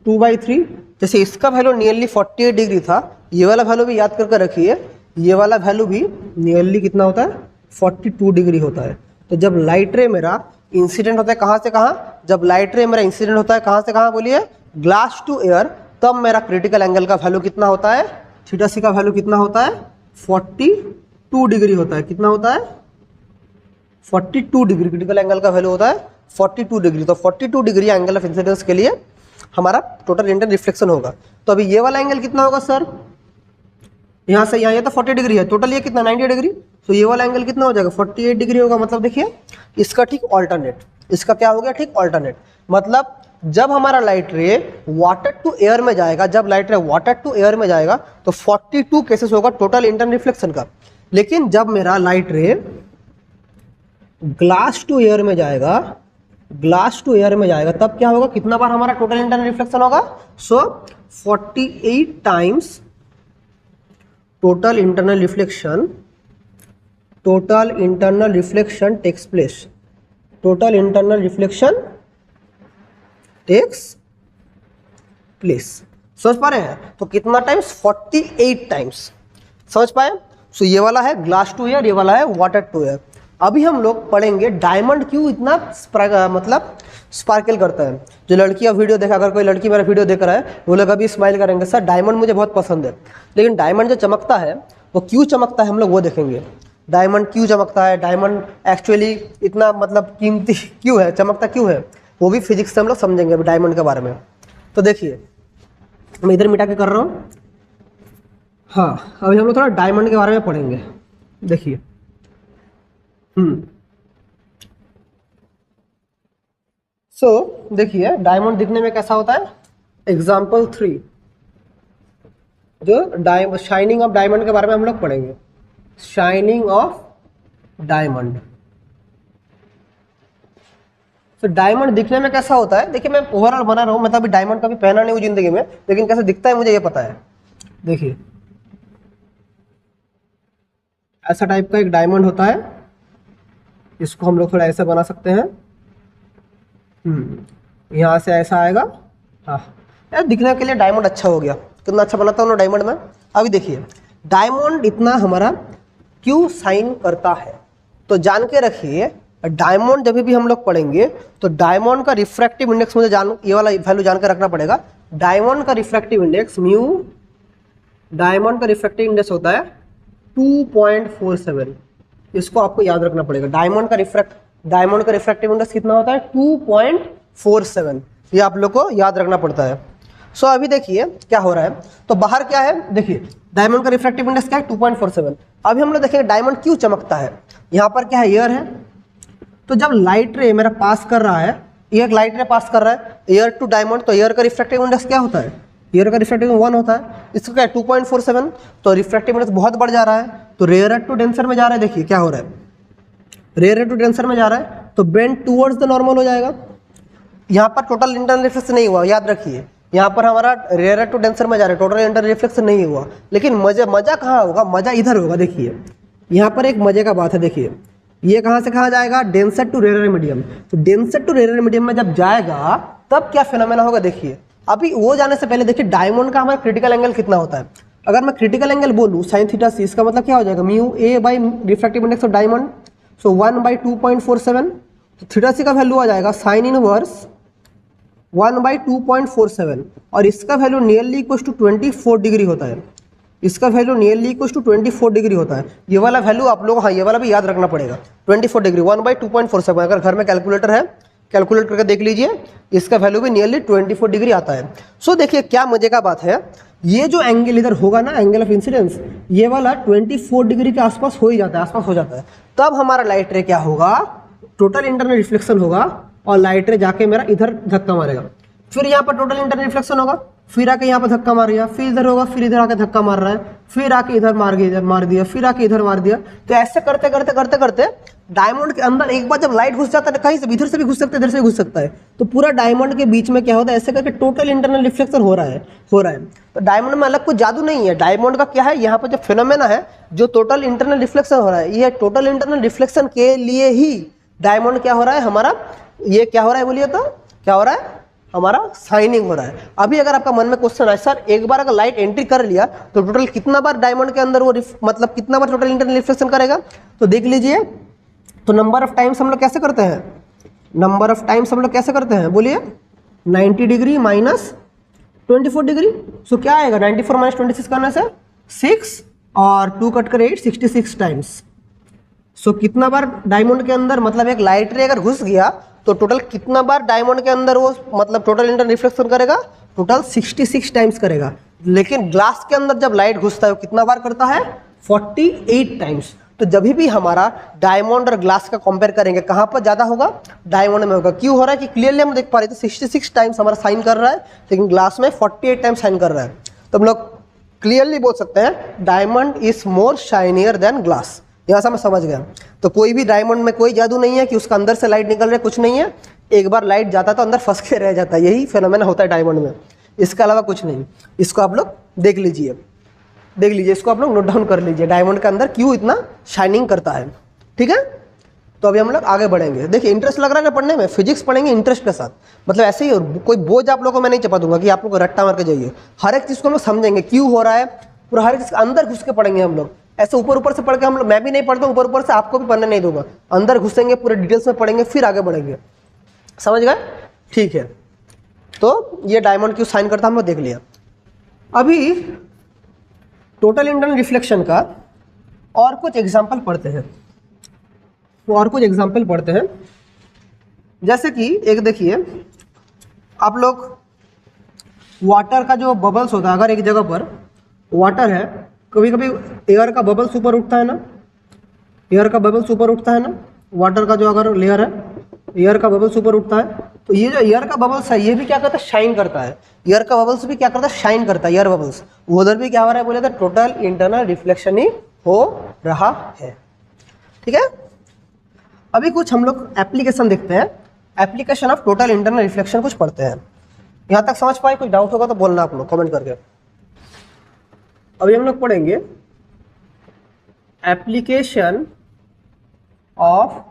2/3। जैसे इसका वैल्यू नियरली 48 डिग्री था, ये वाला वैल्यू भी याद करके रखिए, ये वाला वैल्यू भी नियरली कितना होता है 42 डिग्री होता है। तो जब लाइट रे मेरा इंसिडेंट होता है कहाँ से कहाँ, जब लाइट रे मेरा इंसिडेंट होता है कहाँ से कहाँ बोलिए, ग्लास टू एयर, तब मेरा क्रिटिकल एंगल का वैल्यू कितना होता है, थीटा सी का वैल्यू कितना होता है 42 डिग्री होता है। कितना होता है 42 डिग्री, क्रिटिकल एंगल का वैल्यू होता है 42 डिग्री। तो 42 डिग्री एंगल ऑफ इंसिडेंस के लिए हमारा टोटल इंटरनल रिफ्लेक्शन होगा। तो अभी ये वाला एंगल कितना होगा सर, यहाँ से यहाँ ये तो 40 डिग्री है, टोटल ये कितना 90 डिग्री, तो ये वाला एंगल कितना हो जाएगा 48 डिग्री होगा। मतलब देखिए इसका ठीक ऑल्टरनेट, इसका क्या हो गया ठीक ऑल्टरनेट। मतलब जब हमारा लाइट रे वाटर टू एयर में जाएगा, जब लाइट रे वाटर टू एयर में जाएगा तो 42 केसेस होगा टोटल इंटरनल रिफ्लेक्शन का। लेकिन जब मेरा लाइट रे ग्लास टू एयर में जाएगा, ग्लास टू एयर में जाएगा, तब क्या होगा, कितना बार हमारा टोटल इंटरनल रिफ्लेक्शन होगा, so 48 times total internal reflection, total internal reflection takes place, total internal reflection takes place. समझ पा रहे हैं, तो कितना टाइम्स 48 टाइम्स, समझ पाए। सो ये वाला है ग्लास टू एयर, ये वाला है वाटर टू एयर। अभी हम लोग पढ़ेंगे डायमंड क्यों इतना मतलब स्पार्कल करता है। जो लड़कियां वीडियो देखा, अगर कोई लड़की मेरा वीडियो देख रहा है वो लोग अभी स्माइल करेंगे, सर डायमंड मुझे बहुत पसंद है। लेकिन डायमंड जो चमकता है वो क्यों चमकता है हम लोग वो देखेंगे। डायमंड क्यों चमकता है, डायमंड एक्चुअली इतना मतलब कीमती क्यों है, चमकता क्यों है, वो भी फिजिक्स से हम लोग समझेंगे अभी डायमंड के बारे में। तो देखिए मैं इधर मिटा के कर रहा हूँ। हाँ अभी हम लोग थोड़ा डायमंड के बारे में पढ़ेंगे। देखिए देखिए डायमंड दिखने में कैसा होता है। एग्जाम्पल 3 जो शाइनिंग ऑफ डायमंड के बारे में हम लोग पढ़ेंगे। Shining of diamond. तो डायमंड दिखने में कैसा होता है, देखिए मैं ओवरऑल बना रहा हूँ, मैं तो अभी डायमंड कभी पहना नहीं हूँ जिंदगी में, लेकिन कैसे दिखता है मुझे ये पता है। देखिए ऐसा टाइप का एक डायमंड होता है, इसको हम लोग थोड़ा ऐसे बना सकते हैं। यहाँ से ऐसा आएगा। हाँ यार दिखने के लिए डायमंड अच्छा हो गया, कितना अच्छा बनाता हूँ ना डायमंड में। अभी देखिए डायमंड इतना हमारा क्यों शाइन करता है, तो जान के रखिए डायमंड जब भी हम लोग पढ़ेंगे तो डायमंड का रिफ्रैक्टिव इंडेक्स मुझे ये वाला वैल्यू जान के रखना पड़ेगा। डायमंड का रिफ्रैक्टिव इंडेक्स म्यू, डायमंड का रिफ्रैक्टिव इंडेक्स होता है 2.47। इसको आपको याद रखना पड़ेगा। डायमंड का रिफ्रैक्टिव इंडेक्स कितना होता है 2.47, ये आप लोग को याद रखना पड़ता है। सो अभी देखिए क्या हो रहा है, तो बाहर क्या है, देखिए डायमंड का रिफ्रैक्टिव इंडेक्स क्या है 2.47। अभी हम लोग देखेंगे डायमंड क्यों चमकता है। यहाँ पर क्या है, एयर है, तो जब लाइट रे मेरा पास कर रहा है, एक लाइट रे पास कर रहा है एयर टू डायमंड, तो एयर का रिफ्रैक्टिव इंडेक्स क्या होता है, एयर का रिफ्रैक्टिव 1 होता है, इसका क्या है 2.47, तो रिफ्रैक्टिव इंडेक्स बहुत बढ़ जा रहा है, तो रेयर टू डेंसर में जा रहा है। देखिए क्या हो रहा है, रेयर टू डेंसर में जा रहा है, तो बेंड टूवर्ड्स द नॉर्मल हो जाएगा। यहाँ पर टोटल इंटरनल रिफ्लेक्शन नहीं हुआ, याद रखिए यहाँ पर हमारा रेयर टू डेंसर में जा रहा है, टोटल इंटरनल रिफ्लेक्शन नहीं हुआ। लेकिन मजा कहाँ होगा, मजा इधर होगा। देखिए यहाँ पर एक मजे का बात है, देखिए ये कहाँ से कहाँ जाएगा, डेंसर टू रेयर मीडियम। तो डेंसर टू रेयर मीडियम में जब जाएगा तब क्या फिनोमेना होगा। देखिए अभी वो जाने से पहले देखिए डायमंड का हमारा क्रिटिकल एंगल कितना होता है। अगर मैं क्रिटिकल एंगल बोलूँ sin थीटा c, इसका मतलब क्या हो जाएगा mu a by refractive index of diamond, so 1/2.47। तो थीटा c का वैल्यू आ जाएगा साइन इनवर्स 1/2.47, और इसका value nearly equal to 24 degree होता है। इसका value nearly equal to 24 degree होता है। ये वाला वैल्यू आप लोग, हाँ ये वाला भी याद रखना पड़ेगा, 24 डिग्री 1/2.47। अगर घर में कैलकुलेटर है, कैलकुलेट करके देख लीजिए, इसका वैल्यू भी नियरली 24 डिग्री आता है। सो देखिए क्या मजे का बात है, ये जो एंगल इधर होगा ना, एंगल ऑफ इंसिडेंस, ये वाला 24 डिग्री के आसपास हो ही जाता है, आसपास हो जाता है। तब हमारा लाइट रे क्या होगा, टोटल इंटरनल रिफ्लेक्शन होगा, और लाइट रे जाके मेरा इधर धक्का मारेगा, फिर यहाँ पर टोटल इंटरनल रिफ्लेक्शन होगा, फिर आके यहाँ पर धक्का मार दिया, फिर इधर होगा, फिर इधर आके धक्का मार रहा है, फिर आके इधर मार दिया, फिर आके इधर मार दिया। तो ऐसे करते करते करते करते डायमंड के अंदर एक बार जब लाइट घुस जाता है, कहीं से इधर से भी घुस सकता है, इधर से भी घुस सकता है, तो पूरा डायमंड के बीच में क्या होता है, ऐसे करके टोटल इंटरनल रिफ्लेक्शन हो रहा है। तो डायमंड में अलग कोई जादू नहीं है। डायमंड का क्या है, यहाँ पर जो फिनोमेना है, जो टोटल इंटरनल रिफ्लेक्शन हो रहा है, ये टोटल इंटरनल रिफ्लेक्शन के लिए ही डायमंड क्या हो रहा है हमारा, ये क्या हो रहा है बोलिए तो, क्या हो रहा है, हमारा शाइनिंग हो रहा है। अभी अगर आपका मन में क्वेश्चन है सर एक बार अगर लाइट एंट्री कर लिया तो टोटल कितना बार डायमंड के अंदर वो मतलब कितना बार टोटल इंटरनल रिफ्लेक्शन करेगा, तो देख लीजिए। तो नंबर ऑफ टाइम्स हम लोग कैसे करते हैं, नंबर ऑफ टाइम्स हम लोग कैसे करते हैं बोलिए, 90 डिग्री माइनस 24 डिग्री। सो क्या आएगा 94 माइनस 26 करने से 6 और 2 कट कर 8, 66 टाइम्स। सो कितना बार डायमंड के अंदर मतलब एक लाइट रे अगर घुस गया तो टोटल कितना बार डायमंड के अंदर वो मतलब टोटल इंटरनल रिफ्लेक्शन करेगा, टोटल 66 टाइम्स करेगा। लेकिन ग्लास के अंदर जब लाइट घुसता है वो कितना बार करता है, 48 टाइम्स। तो जब भी हमारा डायमंड और ग्लास का कंपेयर करेंगे कहाँ पर ज़्यादा होगा, डायमंड में होगा। क्यों हो रहा है कि क्लियरली हम देख पा रहे थे 66 टाइम्स हमारा साइन कर रहा है, लेकिन ग्लास में 48 टाइम्स साइन कर रहा है। तो हम लोग क्लियरली बोल सकते हैं diamond is more shinier than glass. यहाँ से मैं समझ गया। तो कोई भी डायमंड में कोई जादू नहीं है कि उसका अंदर से लाइट निकल रहा है, कुछ नहीं है। एक बार लाइट जाता है तो अंदर फंस के रह जाता है, यही फेनोमेना होता है डायमंड में, इसके अलावा कुछ नहीं। इसको आप लोग देख लीजिए, देख लीजिए, इसको आप लोग नोट डाउन कर लीजिए, डायमंड के अंदर क्यों इतना शाइनिंग करता है। ठीक है, तो अभी हम लोग आगे बढ़ेंगे। देखिए इंटरेस्ट लग रहा है ना पढ़ने में, फिजिक्स पढ़ेंगे इंटरेस्ट के साथ, मतलब ऐसे ही कोई बोझ आप लोगों को मैं नहीं चपा दूंगा कि आप लोग को रट्टा मार के जाइए। हर एक चीज़ को हम लोग समझेंगे क्यों हो रहा है, पूरा हर एक चीज़ अंदर घुस के पढ़ेंगे हम लोग। ऐसे ऊपर ऊपर से पढ़ के हम लोग, मैं भी नहीं पढ़ता ऊपर ऊपर से, आपको भी पढ़ने नहीं दूंगा। अंदर घुसेंगे, पूरे डिटेल्स में पढ़ेंगे, फिर आगे बढ़ेंगे। समझ गए? ठीक है, तो ये डायमंड क्यों साइन करता हम लोग देख लिया। अभी टोटल इंटरनल रिफ्लेक्शन का और कुछ एग्जाम्पल पढ़ते हैं, और कुछ एग्जाम्पल पढ़ते हैं। जैसे कि एक देखिए, आप लोग वाटर का जो बबल्स होता है, अगर एक जगह पर वाटर है, कभी कभी एयर का बबल्स ऊपर उठता है ना, एयर का बबल्स ऊपर उठता है ना, वाटर का जो अगर लेयर है, एयर का बबल्स ऊपर उठता है। तो ये जो एयर का बबल्स है ये भी क्या करता है, शाइन करता है। एयर का बबल्स भी क्या करता है, शाइन करता है, एयर बबल्स। उधर भी क्या हो रहा है बोले तो टोटल इंटरनल रिफ्लेक्शन ही हो रहा है। ठीक है, अभी कुछ हम लोग एप्लीकेशन देखते हैं, application of total internal reflection कुछ पढ़ते हैं। यहाँ तक समझ पाए? कोई डाउट होगा तो बोलना आप लोग कमेंट करके। अभी हम लोग पढ़ेंगे application of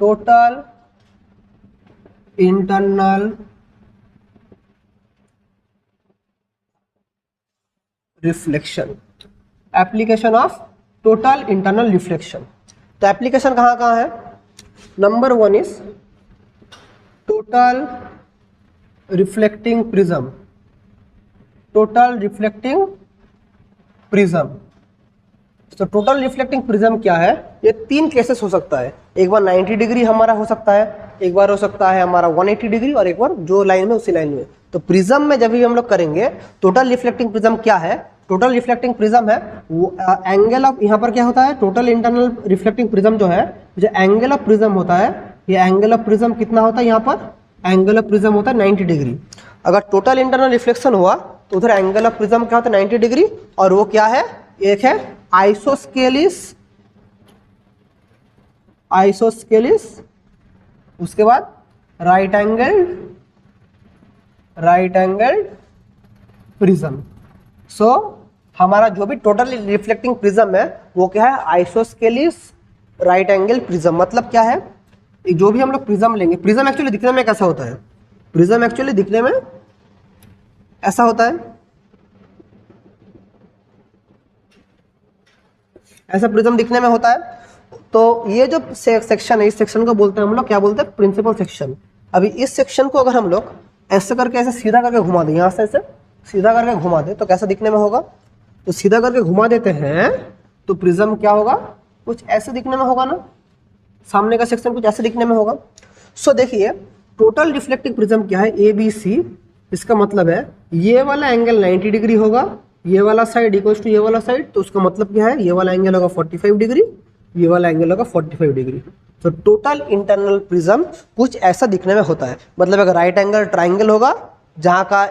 total internal reflection, application of total internal reflection. तो एप्लीकेशन कहाँ कहाँ है? Number 1 is total reflecting prism, total reflecting prism. तो टोटल रिफ्लेक्टिंग प्रिज्म क्या है, ये 3 केसेस हो सकता है। एक बार 90 डिग्री हमारा हो सकता है, एक बार हो सकता है हमारा 180 डिग्री, और एक बार जो लाइन में उसी लाइन में। तो प्रिज्म में जब भी हम लोग करेंगे टोटल रिफ्लेक्टिंग प्रिज्म क्या है, टोटल रिफ्लेक्टिंग प्रिज्म है वो एंगल ऑफ, यहाँ पर क्या होता है, टोटल इंटरनल रिफ्लेक्टिंग प्रिज्म जो है, जो एंगल ऑफ प्रिज्म होता है, ये एंगल ऑफ प्रिज्म कितना होता है, यहाँ पर एंगल ऑफ प्रिज्म होता है 90 डिग्री। अगर टोटल इंटरनल रिफ्लेक्शन हुआ तो उधर एंगल ऑफ प्रिज्म क्या होता है, 90 डिग्री। और वो क्या है, एक है आइसोस्केलिस, आइसोस्केलिस, उसके बाद राइट एंगल्ड प्रिज्म। सो हमारा जो भी टोटल रिफ्लेक्टिंग प्रिज्म है वो क्या है, आइसोस्केलिस राइट एंगल प्रिज्म। मतलब क्या है, जो भी हम लोग प्रिज्म लेंगे, प्रिज्म एक्चुअली दिखने में कैसा होता है, प्रिज्म एक्चुअली दिखने में ऐसा होता है, ऐसा प्रिज्म दिखने में होता है। तो ये जो सेक्शन है, इस सेक्शन को बोलते हैं हम लोग, क्या बोलते हैं, प्रिंसिपल सेक्शन। अभी इस सेक्शन को अगर हम लोग ऐसे करके, ऐसे सीधा करके घुमा दें, यहाँ से ऐसे सीधा करके घुमा दे तो कैसा दिखने में होगा, तो सीधा करके घुमा देते हैं तो प्रिज्म क्या होगा, कुछ ऐसे दिखने में होगा ना, सामने का सेक्शन कुछ ऐसे दिखने में होगा। सो देखिए टोटल रिफ्लेक्टिंग प्रिज्म क्या है, ABC। इसका मतलब है ये वाला एंगल 90 डिग्री होगा, ये वाला साइड इक्वल्स टू ये वाला साइड, तो उसका मतलब क्या है, ये वाला एंगल होगा 45 डिग्री, ये वाला एंगल होगा 45 डिग्री। तो टोटल इंटरनल प्रिज्म कुछ ऐसा दिखने में होता है। मतलब अगर राइट एंगल ट्राइंगल होगा जहाँ का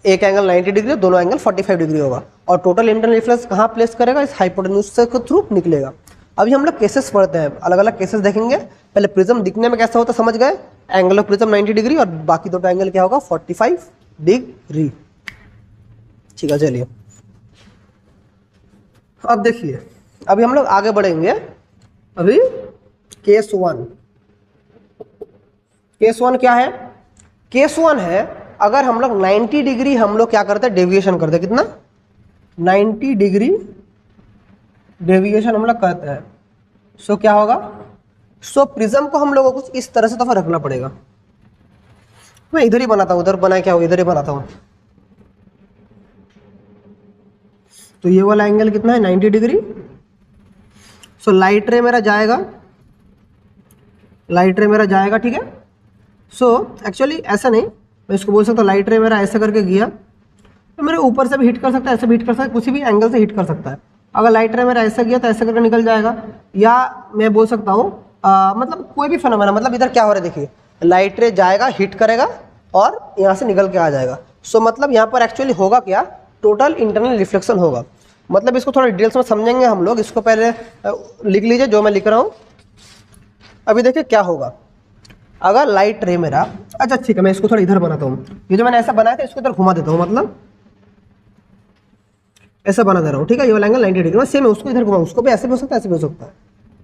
एक एंगल 90 डिग्री, दोनों एंगल 45 डिग्री होगा, और टोटल इंटरनल रिफ्लेक्स कहाँ प्लेस करेगा, इस हाइपोटेन्यूज के थ्रू निकलेगा। अभी हम लोग केसेस पढ़ते हैं, अलग अलग केसेस देखेंगे। पहले प्रिज्म दिखने में कैसा होता है समझ गए, एंगल ऑफ प्रिज्म 90 डिग्री और बाकी दो एंगल क्या होगा 45 डिग्री। ठीक है, चलिए अब देखिए, अभी हम लोग आगे बढ़ेंगे। अभी केस 1 क्या है, केस 1 है, अगर हम लोग 90 डिग्री हम लोग क्या करते हैं, डेविएशन करते हैं, कितना 90 डिग्री डेविएशन हम लोग करते हैं। सो क्या होगा, सो प्रिज्म को हम लोगों को कुछ इस तरह से तो रखना पड़ेगा। मैं इधर ही बनाता हूँ, उधर बनाए क्या हो, इधर ही बनाता हूँ। तो ये वाला एंगल कितना है 90 डिग्री। सो लाइट रे मेरा जाएगा, लाइट रे मेरा जाएगा, ठीक है। सो एक्चुअली ऐसा नहीं, मैं इसको बोल सकता हूँ लाइट रे मेरा ऐसे करके गया तो मेरे ऊपर से भी हिट कर सकता है, ऐसे भी हिट कर सकता है, किसी भी एंगल से हिट कर सकता है। अगर लाइट रे मेरा ऐसा गया तो ऐसे करके निकल जाएगा, या मैं बोल सकता हूँ मतलब कोई भी फिनोमेना, मतलब इधर क्या हो रहा है देखिए, लाइट रे जाएगा, हिट करेगा और यहाँ से निकल के आ जाएगा। सो मतलब यहाँ पर एक्चुअली होगा क्या, टोटल इंटरनल रिफ्लेक्शन होगा। मतलब इसको थोड़ा डिटेल्स में समझेंगे हम लोग। इसको पहले लिख लीजिए जो मैं लिख रहा हूँ। अभी देखिए क्या होगा, अगर लाइट रे मेरा, अच्छा ठीक है, मैं इसको थोड़ा इधर बनाता हूँ। ये जो मैंने ऐसा बनाया था इसको इधर घुमा देता हूँ, मतलब ऐसा बना दे रहा हूँ, ठीक है। ये वाला एंगल 90 डिग्री, सेम है, उसको इधर घुमा, उसको भी ऐसे भी हो सकता है, ऐसे भी हो सकता है।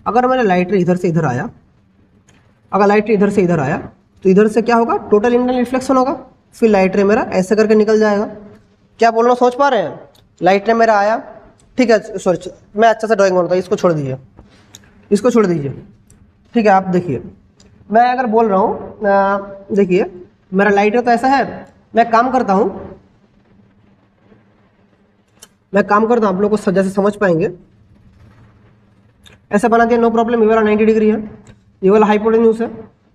अगर मैंने लाइट रे इधर से इधर आया, अगर लाइट रे इधर से इधर आया तो इधर से क्या होगा, टोटल इंटरनल रिफ्लेक्शन होगा। फिर लाइट रे मेरा ऐसे करके निकल जाएगा। क्या बोलना सोच पा रहे हैं, लाइट रे मेरा आया, ठीक है, सॉरी मैं अच्छा से ड्राइंग बनाता हूँ, इसको छोड़ दीजिए, इसको छोड़ दीजिए, ठीक है। आप देखिए मैं अगर बोल रहा हूँ, देखिए मेरा लाइट रे तो ऐसा है, मैं काम करता हूँ, आप लोग को जैसे समझ पाएंगे। ऐसा बना दिया, नो प्रॉब्लम। ये वाला 90 डिग्री है, ये वाला हाइपोटेन्यूज है।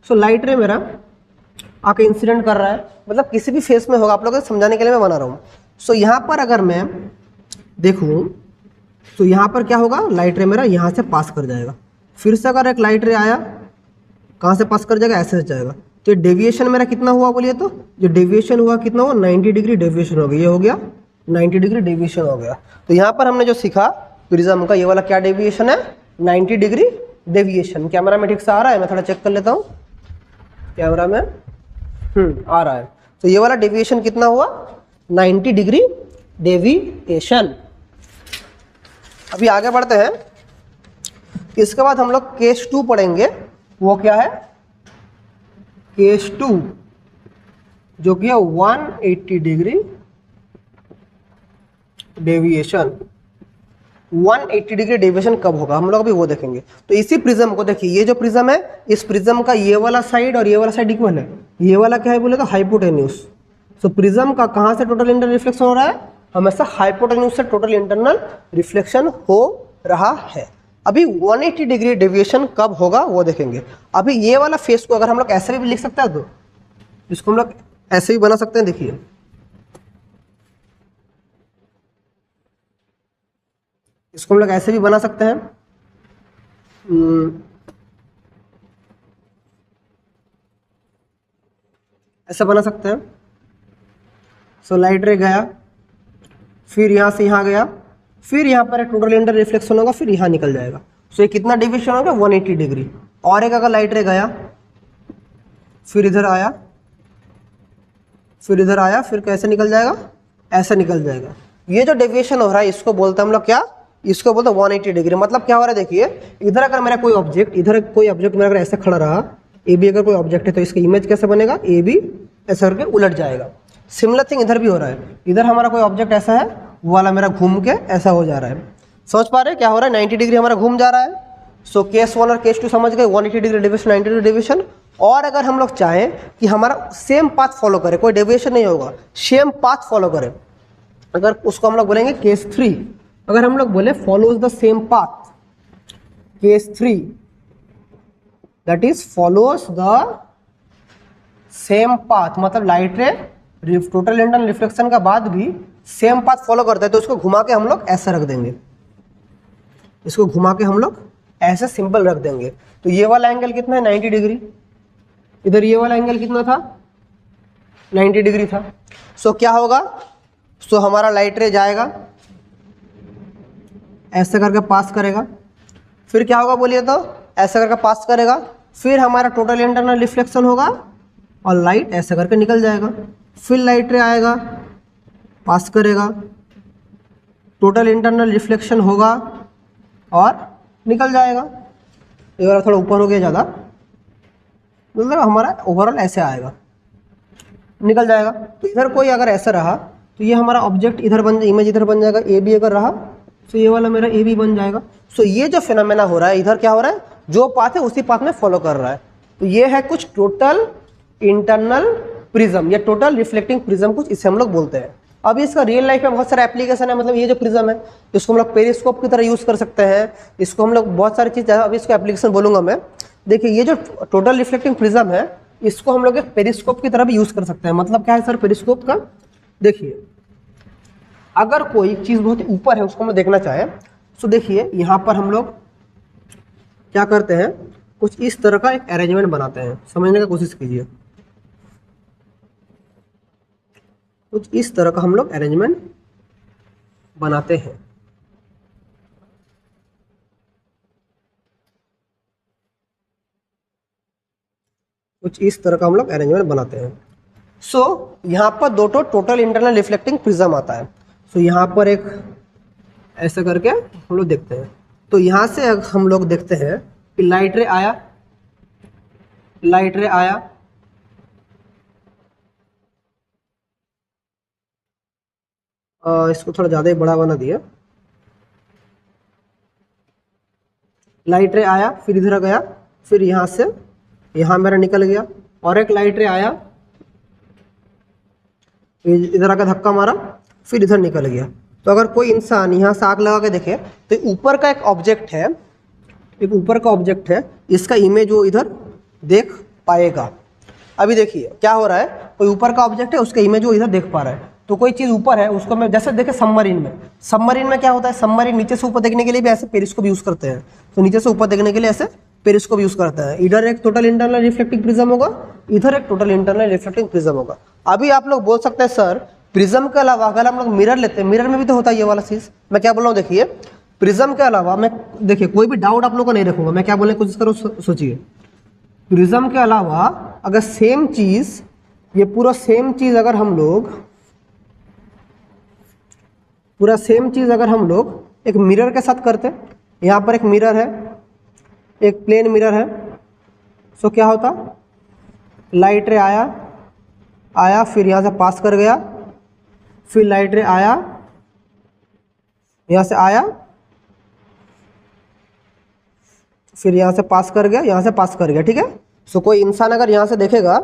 सो लाइट रे मेरा आके इंसिडेंट कर रहा है, मतलब किसी भी फेस में होगा, आप लोगों को समझाने के लिए मैं बना रहा हूँ। सो यहाँ पर अगर मैं देखूँ तो यहाँ पर क्या होगा, लाइट रे मेरा यहाँ से पास कर जाएगा। फिर से अगर एक लाइट रे आया, कहाँ से पास कर जाएगा, ऐसे से जाएगा। तो ये डेविएशन मेरा कितना हुआ बोलिए तो, जो डेविएशन हुआ कितना हुआ, 90 डिग्री डेविएशन हो गया। ये हो गया 90 डिग्री डेविएशन हो गया। तो यहाँ पर हमने जो सीखा प्रिज्म का, ये वाला क्या डेविएशन है, 90 डिग्री डेविएशन। कैमरा में ठीक से आ रहा है, मैं थोड़ा चेक कर लेता हूँ कैमरा में, आ रहा है। तो ये वाला डेविएशन कितना हुआ, 90 डिग्री डेविएशन। अभी आगे बढ़ते हैं। इसके बाद हम लोग केस 2 पढ़ेंगे। वो क्या है, केस 2 जो कि है 180 डिग्री डेविएशन। 180 डिग्री डेविएशन कब होगा हम लोग अभी वो देखेंगे। तो इसी प्रिज्म को देखिए, ये जो प्रिज्म है, इस प्रिज्म का ये वाला साइड और ये वाला साइड इक्वल है। ये वाला क्या है बोले तो हाइपोटेन्यूज। सो प्रिज्म का कहाँ से टोटल इंटरनल रिफ्लेक्शन हो रहा है, हमेशा हाइपोटेन्यूज से टोटल इंटरनल रिफ्लेक्शन हो रहा है। अभी 180 डिग्री डेविएशन कब होगा वो देखेंगे। अभी ये वाला फेस को अगर हम लोग ऐसे भी लिख सकते हैं तो इसको हम लोग ऐसे भी बना सकते हैं। देखिए इसको हम लोग ऐसे भी बना सकते हैं, ऐसा बना सकते हैं। सो लाइट रे गया, फिर यहाँ से यहाँ गया, फिर यहाँ पर टोटल इंटरनल रिफ्लेक्शन होगा, फिर यहाँ निकल जाएगा। सो ये कितना डेविएशन होगा, 180 डिग्री। और एक अगर लाइट रे गया, फिर इधर आया, फिर इधर आया, फिर कैसे निकल जाएगा, ऐसा निकल जाएगा। ये जो डेविएशन हो रहा है इसको बोलते हैं हम लोग क्या, इसको बोलते हैं 180 डिग्री। मतलब क्या हो रहा है देखिए, इधर अगर मेरा कोई ऑब्जेक्ट, इधर कोई ऑब्जेक्ट मेरा अगर ऐसे खड़ा रहा, ए बी अगर कोई ऑब्जेक्ट है तो इसका इमेज कैसे बनेगा, ए बी ऐसा करके उलट जाएगा। सिमिलर थिंग इधर भी हो रहा है। इधर हमारा कोई ऑब्जेक्ट ऐसा है, वो वाला मेरा घूम के ऐसा हो जा रहा है। समझ पा रहे हैं क्या हो रहा है, 90 डिग्री हमारा घूम जा रहा है। सो केस 1 और केस 2 समझ गए, 180 डिग्री डेविएशन, 90 डिग्री डेविएशन। और अगर हम लोग चाहें कि हमारा सेम पाथ फॉलो करे, कोई डेविएशन नहीं होगा, सेम पाथ फॉलो करे, अगर उसको हम लोग बोलेंगे केस 3। अगर हम लोग बोले follows the same path, case 3 that is follows the same path, मतलब light ray total internal reflection का बाद भी सेम पाथ फॉलो करता है, तो उसको घुमा के हम लोग ऐसा रख देंगे, इसको घुमा के हम लोग ऐसे सिंपल रख देंगे। तो ये वाला एंगल कितना है, 90 डिग्री। इधर ये वाला एंगल कितना था, 90 डिग्री था। सो क्या होगा, सो हमारा लाइट रे जाएगा, ऐसे करके पास करेगा, फिर क्या होगा बोलिए तो, ऐसे करके पास करेगा, फिर हमारा टोटल इंटरनल रिफ्लेक्शन होगा और लाइट ऐसे करके निकल जाएगा। फिर लाइट रे आएगा, पास करेगा, टोटल इंटरनल रिफ्लेक्शन होगा और निकल जाएगा। ये वाला थोड़ा ऊपर हो गया ज़्यादा, मतलब हमारा ओवरऑल ऐसे आएगा। निकल जाएगा। तो इधर कोई अगर ऐसा रहा तो ये हमारा ऑब्जेक्ट इधर बन, इमेज इधर बन जाएगा, ए बी अगर रहा तो ये वाला मेरा ए बी बन जाएगा। सो ये जो फिनोमेना हो रहा है इधर क्या हो रहा है, जो पाथ है उसी पाथ में फॉलो कर रहा है। तो ये है कुछ टोटल इंटरनल प्रिज्म या टोटल रिफ्लेक्टिंग प्रिज्म, कुछ इसे हम लोग बोलते हैं। अब इसका रियल लाइफ में बहुत सारे एप्लीकेशन है, मतलब ये जो प्रिज्म है इसको हम लोग पेरिस्कोप की तरह यूज कर सकते हैं, इसको हम लोग बहुत सारी चीज़, अभी इसको एप्लीकेशन बोलूंगा मैं। देखिए ये जो टोटल रिफ्लेक्टिंग प्रिज्म है इसको हम लोग एक पेरिस्कोप की तरह भी यूज कर सकते हैं। मतलब क्या है सर पेरिस्कोप का, देखिए अगर कोई चीज़ बहुत ऊपर है उसको हम देखना चाहे तो देखिए यहाँ पर हम लोग क्या करते हैं, कुछ इस तरह का एक अरेंजमेंट बनाते हैं। समझने की कोशिश कीजिए, कुछ इस तरह का हम लोग अरेंजमेंट बनाते हैं। कुछ इस तरह का हम लोग अरेंजमेंट बनाते हैं। सो यहाँ पर दो टोटल इंटरनल रिफ्लेक्टिंग प्रिज्म आता है। सो यहाँ पर एक ऐसा करके हम लोग देखते हैं। तो यहाँ से हम लोग देखते हैं कि लाइट रे आया, लाइट रे आया, इसको थोड़ा ज़्यादा ही बड़ा बना दिया। लाइट रे आया, फिर इधर गया, फिर यहाँ से यहाँ मेरा निकल गया, और एक लाइट रे आया, इधर आकर धक्का मारा, फिर इधर निकल गया। तो अगर कोई इंसान यहाँ से आग लगा के देखे तो ऊपर का एक ऑब्जेक्ट है, एक ऊपर का ऑब्जेक्ट है, इसका इमेज वो इधर देख पाएगा। अभी देखिए क्या हो रहा है, कोई ऊपर का ऑब्जेक्ट है उसका इमेज वो इधर देख पा रहा है। तो कोई चीज़ ऊपर है उसको मैं जैसे देखे सबमरीन में, सबमरीन में क्या होता है, सबमरीन नीचे से ऊपर देखने के लिए भी ऐसे पेरिस्कोप यूज करते हैं। तो नीचे से ऊपर देखने के लिए ऐसे पेरिस्कोप यूज करता है। इधर एक टोटल इंटरनल रिफ्लेक्टिंग प्रिज्म होगा, इधर एक टोटल इंटरनल रिफ्लेक्टिंग प्रिज्म होगा। अभी आप लोग बोल सकते हैं सर प्रिज्म के अलावा अगर हम लोग मिरर लेते हैं, मिरर में भी तो होता है ये वाला चीज। मैं क्या बोल रहा हूँ देखिए, प्रिज्म के अलावा मैं, देखिए कोई भी डाउट आप लोग को नहीं रखूंगा, मैं क्या बोलने की कोशिश करूँ सोचिए। प्रिज्म के अलावा अगर सेम चीज, ये पूरा सेम चीज अगर हम लोग, पूरा सेम चीज अगर हम लोग एक मिरर के साथ करते, यहाँ पर एक मिरर है, एक प्लेन मिरर है, सो क्या होता, लाइट रे आया, आया फिर यहाँ से पास कर गया, फिर लाइट रे आया, यहाँ से आया, फिर यहाँ से पास कर गया, यहाँ से पास कर गया, ठीक है। सो कोई इंसान अगर यहाँ से देखेगा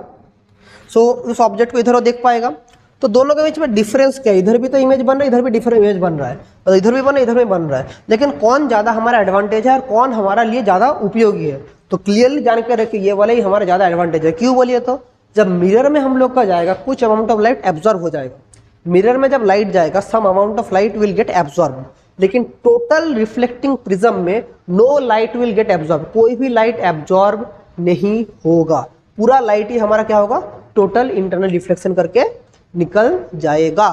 सो उस ऑब्जेक्ट को इधर वो देख पाएगा। तो दोनों के बीच में डिफरेंस क्या है, इधर भी तो इमेज बन रहा है, इधर भी डिफरेंट इमेज बन रहा है, और इधर भी बन रहा है, इधर भी बन रहा है, लेकिन कौन ज़्यादा हमारा एडवांटेज है और कौन हमारा लिए ज़्यादा उपयोगी है। तो क्लियरली जान के रखिए ये वाला ही हमारा ज़्यादा एडवांटेज है। क्यों बोलिए तो जब मिरर में हम लोग का जाएगा कुछ अमाउंट ऑफ लाइट एब्जॉर्ब हो जाएगा, मिरर में जब लाइट जाएगा some amount of light will get absorb, लेकिन टोटल रिफ्लेक्टिंग प्रिज्म में no light will get absorb, कोई भी लाइट एब्जॉर्ब नहीं होगा, पूरा लाइट ही हमारा क्या होगा, टोटल इंटरनल रिफ्लेक्शन करके निकल जाएगा,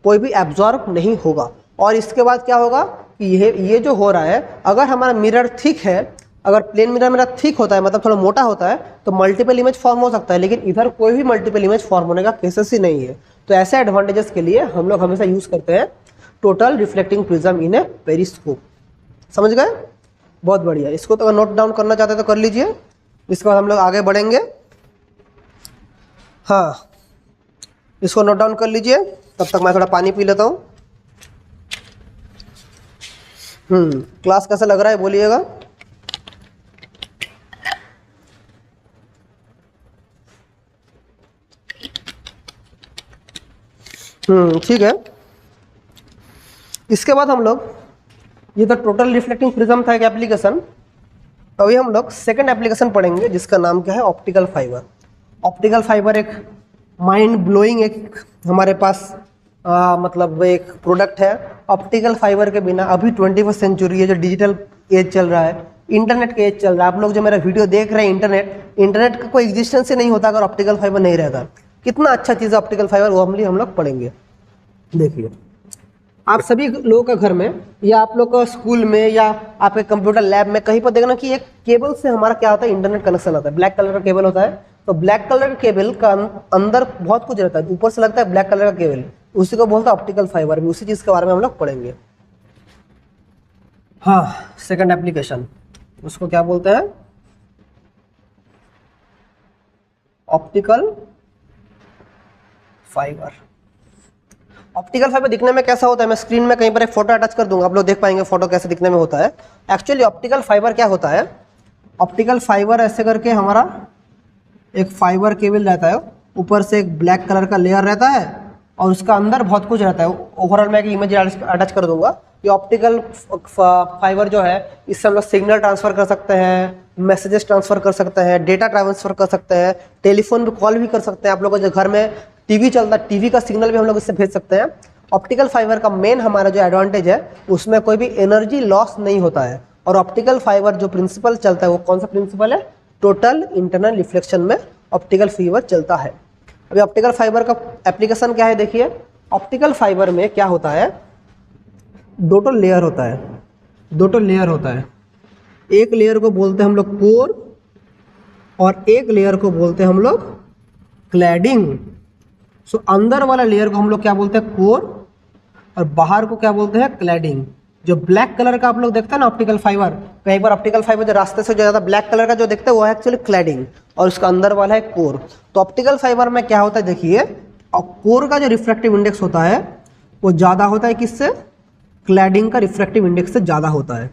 कोई भी एब्जॉर्ब नहीं होगा। और इसके बाद क्या होगा कि ये जो हो रहा है, अगर हमारा मिरर थिक है, अगर प्लेन मिरर मेरा थिक होता है मतलब थोड़ा मोटा होता है तो मल्टीपल इमेज फॉर्म हो सकता है, लेकिन इधर कोई भी मल्टीपल इमेज फॉर्म होने का केसेस ही नहीं है। तो ऐसे एडवांटेजेस के लिए हम लोग हमेशा यूज करते हैं टोटल रिफ्लेक्टिंग प्रिज्म इन ए पेरिस्कोप। समझ गए, बहुत बढ़िया। इसको तो अगर नोट डाउन करना चाहते हैं तो कर लीजिए, इसके बाद हम लोग आगे बढ़ेंगे। हाँ इसको नोट डाउन कर लीजिए, तब तक मैं थोड़ा पानी पी लेता हूँ। क्लास कैसा लग रहा है बोलिएगा। ठीक है। इसके बाद हम लोग, ये तो टोटल रिफ्लेक्टिंग प्रिज्म था एक एप्लीकेशन, अभी हम लोग सेकंड एप्लीकेशन पढ़ेंगे जिसका नाम क्या है, ऑप्टिकल फाइबर। ऑप्टिकल फाइबर एक माइंड ब्लोइंग एक हमारे पास मतलब एक प्रोडक्ट है। ऑप्टिकल फाइबर के बिना अभी 21st सेंचुरी है, जो डिजिटल एज चल रहा है, इंटरनेट का एज चल रहा है, आप लोग जो मेरा वीडियो देख रहे हैं, इंटरनेट का कोई एग्जिस्टेंस ही नहीं होता अगर ऑप्टिकल फाइबर नहीं रहता। कितना अच्छा चीज़ है ऑप्टिकल फाइबर, वो हम लोग पढ़ेंगे। देखिए आप सभी लोगों का घर में या आप लोग का स्कूल में या आपके कंप्यूटर लैब में कहीं पर देखना कि एक केबल से हमारा क्या होता है, इंटरनेट कनेक्शन आता है, ब्लैक कलर का केबल होता है। तो ब्लैक कलर के केबल का अंदर बहुत कुछ रहता है, ऊपर से लगता है ब्लैक कलर का केबल, उसी को बोलता है ऑप्टिकल फाइबर। भी उसी चीज के बारे में हम लोग पढ़ेंगे। हाँ सेकंड एप्लीकेशन, उसको क्या बोलते हैं, ऑप्टिकल फाइबर। ऑप्टिकल फाइबर दिखने में कैसा होता है, मैं स्क्रीन में कहीं पर एक फोटो अटैच कर दूंगा, आप लोग देख पाएंगे फोटो कैसे दिखने में होता है। एक्चुअली ऑप्टिकल फाइबर क्या होता है, ऑप्टिकल फाइबर ऐसे करके हमारा एक फाइबर केबल रहता है, ऊपर से एक ब्लैक कलर का लेयर रहता है और उसका अंदर बहुत कुछ रहता है। ओवरऑल मैं एक इमेज अटैच कर दूंगा। ये ऑप्टिकल फाइबर जो है, इससे हम लोग सिग्नल ट्रांसफर कर सकते हैं, मैसेजेस ट्रांसफर कर सकते हैं, डेटा ट्रांसफर कर सकते हैं, टेलीफोन पे कॉल भी कर सकते हैं। आप लोगों के घर में टीवी चलता है, टीवी का सिग्नल भी हम लोग इससे भेज सकते हैं। ऑप्टिकल फाइबर का मेन हमारा जो एडवांटेज है, उसमें कोई भी एनर्जी लॉस नहीं होता है। और ऑप्टिकल फाइबर जो प्रिंसिपल चलता है, वो कौन सा प्रिंसिपल है, टोटल इंटरनल रिफ्लेक्शन में ऑप्टिकल फाइबर चलता है। अभी ऑप्टिकल फाइबर का एप्लीकेशन क्या है, देखिए ऑप्टिकल फाइबर में क्या होता है, दो तो लेयर होता है, दो तो लेयर होता है। एक लेयर को बोलते हैं हम लोग कोर और एक लेयर को बोलते हैं हम लोग क्लैडिंग। सो अंदर वाला लेयर को हम लोग क्या बोलते हैं, कोर, और बाहर को क्या बोलते हैं, क्लैडिंग। जो ब्लैक कलर का आप लोग देखते हैं ना ऑप्टिकल फाइबर, कई बार ऑप्टिकल फाइबर जो रास्ते से जो ज़्यादा ब्लैक कलर का जो देखते हैं वो है एक्चुअली क्लैडिंग, और उसका अंदर वाला है कोर। तो ऑप्टिकल फाइबर में क्या होता है, देखिए कोर का जो रिफ्रैक्टिव इंडेक्स होता है वो ज़्यादा होता है किससे, क्लैडिंग का रिफ्रैक्टिव इंडेक्स से ज़्यादा होता है।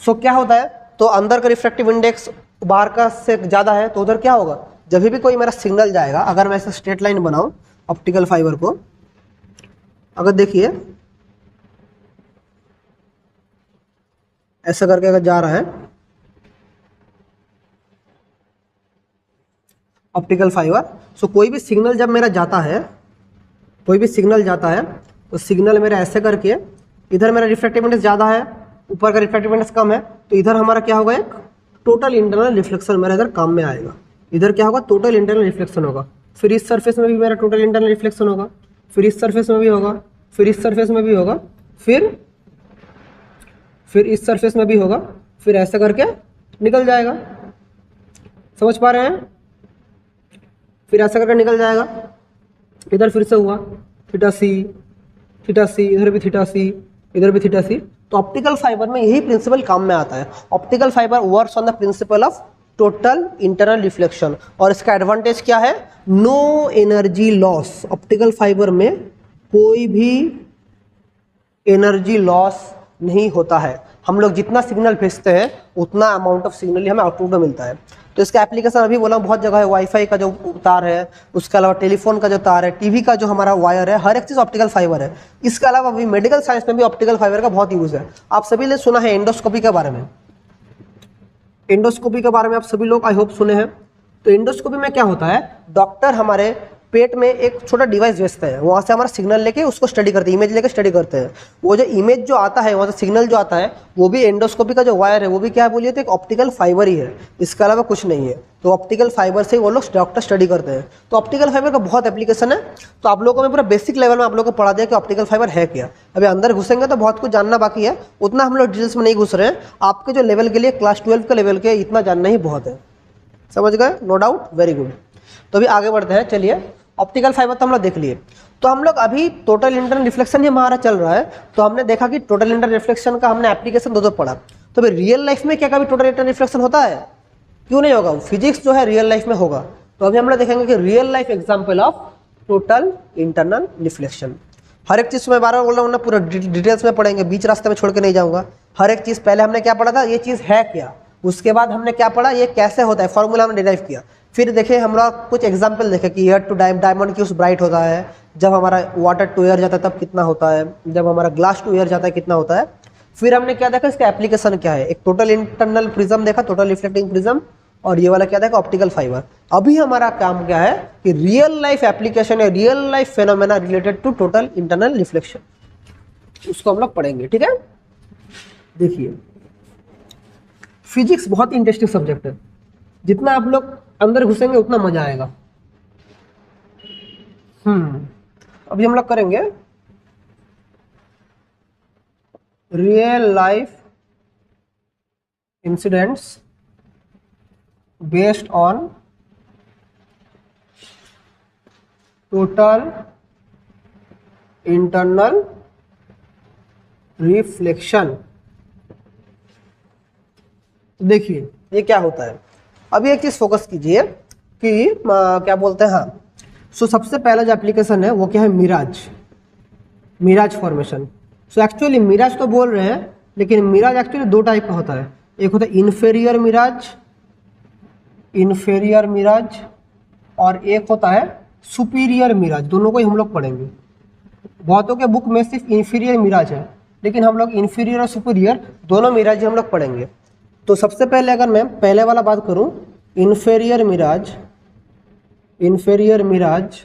सो क्या होता है, तो अंदर का रिफ्रैक्टिव इंडेक्स बाहर का से ज़्यादा है, तो उधर क्या होगा, जब भी कोई मेरा सिग्नल जाएगा, अगर मैं ऐसे स्ट्रेट लाइन बनाऊं ऑप्टिकल फाइबर को, अगर देखिए ऐसा करके अगर जा रहा है ऑप्टिकल फाइबर, सो कोई भी सिग्नल जब मेरा जाता है, कोई भी सिग्नल जाता है, तो सिग्नल मेरा ऐसे करके, इधर मेरा रिफ्रैक्टिव इंडेक्स ज़्यादा है, ऊपर का रिफ्रैक्टिव इंडेक्स कम है, तो इधर हमारा क्या होगा, एक टोटल इंटरनल रिफ्लेक्शन मेरा इधर काम में आएगा। इधर क्या होगा, टोटल इंटरनल रिफ्लेक्शन होगा। फिर इस सरफेस में भी मेरा टोटल इंटरनल रिफ्लेक्शन होगा, फिर इस सरफेस में भी होगा, फिर इस सरफेस में भी होगा, फिर इस सरफेस में भी होगा, फिर ऐसा करके निकल जाएगा। समझ पा रहे हैं, फिर ऐसा करके निकल जाएगा। इधर फिर से हुआ थीटा सी, इधर भी थीटा सी, इधर भी थीटा सी। तो ऑप्टिकल फाइबर में यही प्रिंसिपल काम में आता है। Optical fibre works on the principle of total internal reflection, और इसका एडवांटेज क्या है, no energy loss. Optical fibre में कोई भी एनर्जी लॉस नहीं होता है। हम लोग जितना सिग्नल भेजते हैं उतना अमाउंट ऑफ सिग्नल ही हमें आउटपुट में मिलता है। तो इसका एप्लीकेशन अभी बोला बहुत जगह है, वाईफाई का जो तार है, उसके अलावा टेलीफोन का जो तार है, टीवी का जो हमारा वायर है, हर एक चीज़ ऑप्टिकल फाइबर है। इसके अलावा अभी मेडिकल साइंस में भी ऑप्टिकल फाइबर का बहुत यूज़ है। आप सभी ने सुना है एंडोस्कोपी के बारे में, एंडोस्कोपी के बारे में आप सभी लोग आई होप सुने हैं। तो एंडोस्कोपी में क्या होता है, डॉक्टर हमारे पेट में एक छोटा डिवाइस भेजते हैं, वहाँ से हमारा सिग्नल लेके उसको स्टडी करते हैं, इमेज लेके स्टडी करते हैं। वो जो इमेज जो आता है, वहाँ से सिग्नल जो आता है, वो भी एंडोस्कोपी का जो वायर है वो भी क्या है बोलिए, तो एक ऑप्टिकल फाइबर ही है, इसके अलावा कुछ नहीं है। तो ऑप्टिकल फाइबर से वो लोग डॉक्टर स्टडी करते हैं। तो ऑप्टिकल फाइबर का बहुत एप्लीकेशन है। तो आप लोगों को मैं पूरा बेसिक लेवल में आप लोगों को पढ़ा दिया कि ऑप्टिकल फाइबर है क्या। अभी अंदर घुसेंगे तो बहुत कुछ जानना बाकी है, उतना हम लोग डिटेल्स में नहीं घुस रहे हैं। आपके जो लेवल के लिए क्लास 12 के लेवल के इतना जानना ही बहुत है। समझ गए, नो डाउट, वेरी गुड। तो अभी आगे बढ़ते हैं, चलिए ऑप्टिकल फाइबर तो हम लोग देख लिए। तो हम लोग अभी टोटल इंटरनल रिफ्लेक्शन ही हमारा चल रहा है, तो हमने देखा कि टोटल इंटरनल रिफ्लेक्शन का हमने एप्लीकेशन दो पढ़ा। तो भाई रियल लाइफ में क्या कभी टोटल इंटरनल रिफ्लेक्शन होता है, क्यों नहीं होगा, फिजिक्स जो है रियल लाइफ में होगा। तो अभी हम लोग देखेंगे कि real life example of total internal reflection. हर एक चीज़ मैं बार बार बोल रहा हूँ ना, पूरा डिटेल्स में पढ़ेंगे, बीच रास्ते में छोड़ के नहीं जाऊँगा। हर एक चीज़ पहले हमने क्या पढ़ा था, ये चीज़ है क्या, उसके बाद हमने क्या पढ़ा, ये कैसे होता है, फॉर्मूला हमने डिराइव किया। फिर देखे हम लोग कुछ एग्जाम्पल देखे कि एयर टू डायमंड क्यों ब्राइट होता है, जब हमारा वाटर टू एयर जाता है तब कितना होता है, जब हमारा ग्लास टू एयर जाता है कितना होता है। फिर हमने क्या देखा, इसका एप्लीकेशन क्या है, एक टोटल इंटरनल प्रिज्म देखा, टोटल रिफ्लेक्टिंग प्रिज्म, और ये वाला क्या देखा, ऑप्टिकल फाइबर। अभी हमारा काम क्या है कि रियल लाइफ एप्लीकेशन है, real life phenomena related to total internal reflection, उसको हम लोग पढ़ेंगे। ठीक है, देखिए फिजिक्स बहुत इंटरेस्टिंग सब्जेक्ट है, जितना आप लोग अंदर घुसेंगे उतना मजा आएगा। अभी हम लोग करेंगे real life incidents based on total internal reflection. देखिए ये क्या होता है, अभी एक चीज फोकस कीजिए कि क्या बोलते हैं, हाँ सो सबसे पहला जो एप्लीकेशन है वो क्या है, mirage, mirage formation. So actually mirage तो बोल रहे हैं, लेकिन मिराज एक्चुअली दो टाइप का होता है। एक होता है इन्फेरियर मिराज, इन्फेरियर मिराज, और एक होता है सुपीरियर मिराज। दोनों को ही हम लोग पढ़ेंगे। बहुतों के बुक में सिर्फ इन्फीरियर मिराज है, लेकिन हम लोग इन्फीरियर और सुपीरियर दोनों मिराज हम लोग पढ़ेंगे। तो सबसे पहले अगर मैं पहले वाला बात करूं, इन्फेरियर मिराज, इन्फेरियर मिराज,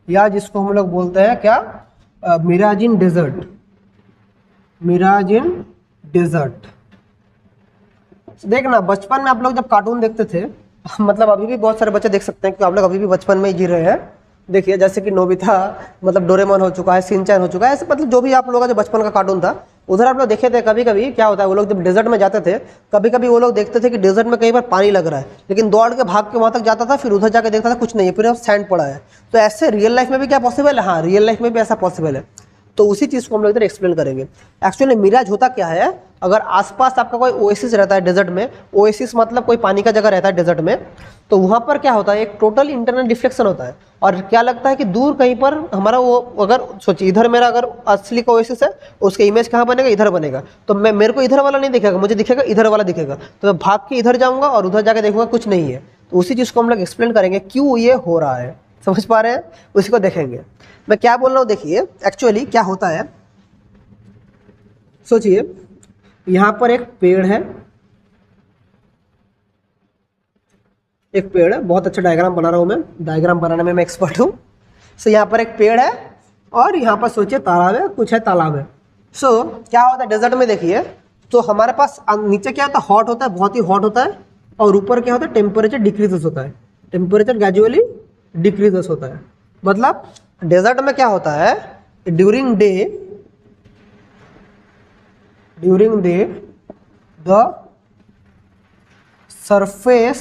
या जिसको हम लोग बोलते हैं क्या, mirage in desert, mirage in desert. देखना बचपन में आप लोग जब कार्टून देखते थे, मतलब अभी भी बहुत सारे बच्चे देख सकते हैं कि आप लोग अभी भी बचपन में ही जी रहे हैं। देखिए जैसे कि नोबिता, मतलब डोरेमोन हो चुका है, शिनचैन हो चुका है, ऐसे मतलब जो भी आप लोगों का जो बचपन का कार्टून था, उधर आप लोग देखे थे। कभी कभी क्या होता है, वो लोग जब डेजर्ट में जाते थे, कभी कभी वो लोग देखते थे कि डेजर्ट में कई बार पानी लग रहा है, लेकिन दौड़ के भाग के वहाँ तक जाता था, फिर उधर जाके देखता था कुछ नहीं है, फिर सैंड पड़ा है। तो ऐसे रियल लाइफ में भी क्या पॉसिबल है? हाँ, रियल लाइफ में भी ऐसा पॉसिबल है। तो उसी चीज़ को हम लोग इधर एक्सप्लेन करेंगे। एक्चुअली मिराज होता क्या है, अगर आसपास आपका कोई ओएसिस रहता है डेजर्ट में, ओएसिस मतलब कोई पानी का जगह रहता है डेजर्ट में, तो वहाँ पर क्या होता है, एक टोटल इंटरनल रिफ्लेक्शन होता है। और क्या लगता है कि दूर कहीं पर हमारा वो, अगर सोचिए इधर मेरा अगर असली का ओएसिस है, उसका इमेज कहाँ बनेगा, इधर बनेगा। तो मेरे को इधर वाला नहीं दिखेगा, मुझे दिखेगा इधर वाला दिखेगा। तो मैं भाग के इधर जाऊँगा और उधर जाकर देखूंगा कुछ नहीं है। तो उसी चीज़ को हम लोग एक्सप्लेन करेंगे क्यों ये हो रहा है। समझ पा रहे हैं? उसी को देखेंगे। मैं क्या बोल रहा हूँ, देखिए एक्चुअली क्या होता है। सोचिए यहाँ पर एक पेड़ है, एक पेड़ है, बहुत अच्छा डायग्राम बना रहा हूँ मैं, डायग्राम बनाने में मैं एक्सपर्ट हूँ। सो यहाँ पर एक पेड़ है और यहाँ पर सोचिए तालाब है, कुछ है तालाब है। सो क्या होता है डेजर्ट में, देखिए तो हमारे पास नीचे क्या होता है, हॉट होता है, बहुत ही हॉट होता है, और ऊपर क्या होता है, टेम्परेचर डिक्रीजेस होता है, टेम्परेचर ग्रेजुअली डिक्रीजेस होता है। मतलब डेजर्ट में क्या होता है, during day the surface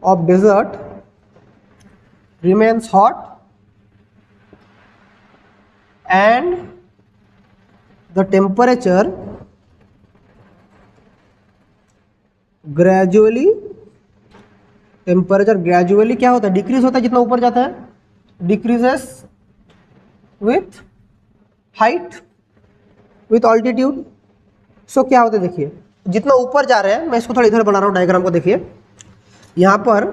of desert remains hot and the temperature gradually क्या होता है, डिक्रीज होता है जितना ऊपर जाता है, decreases with height, with altitude. So क्या होता है, देखिए जितना ऊपर जा रहे हैं, मैं इसको थोड़ा इधर बना रहा हूँ डायग्राम को, देखिए यहाँ पर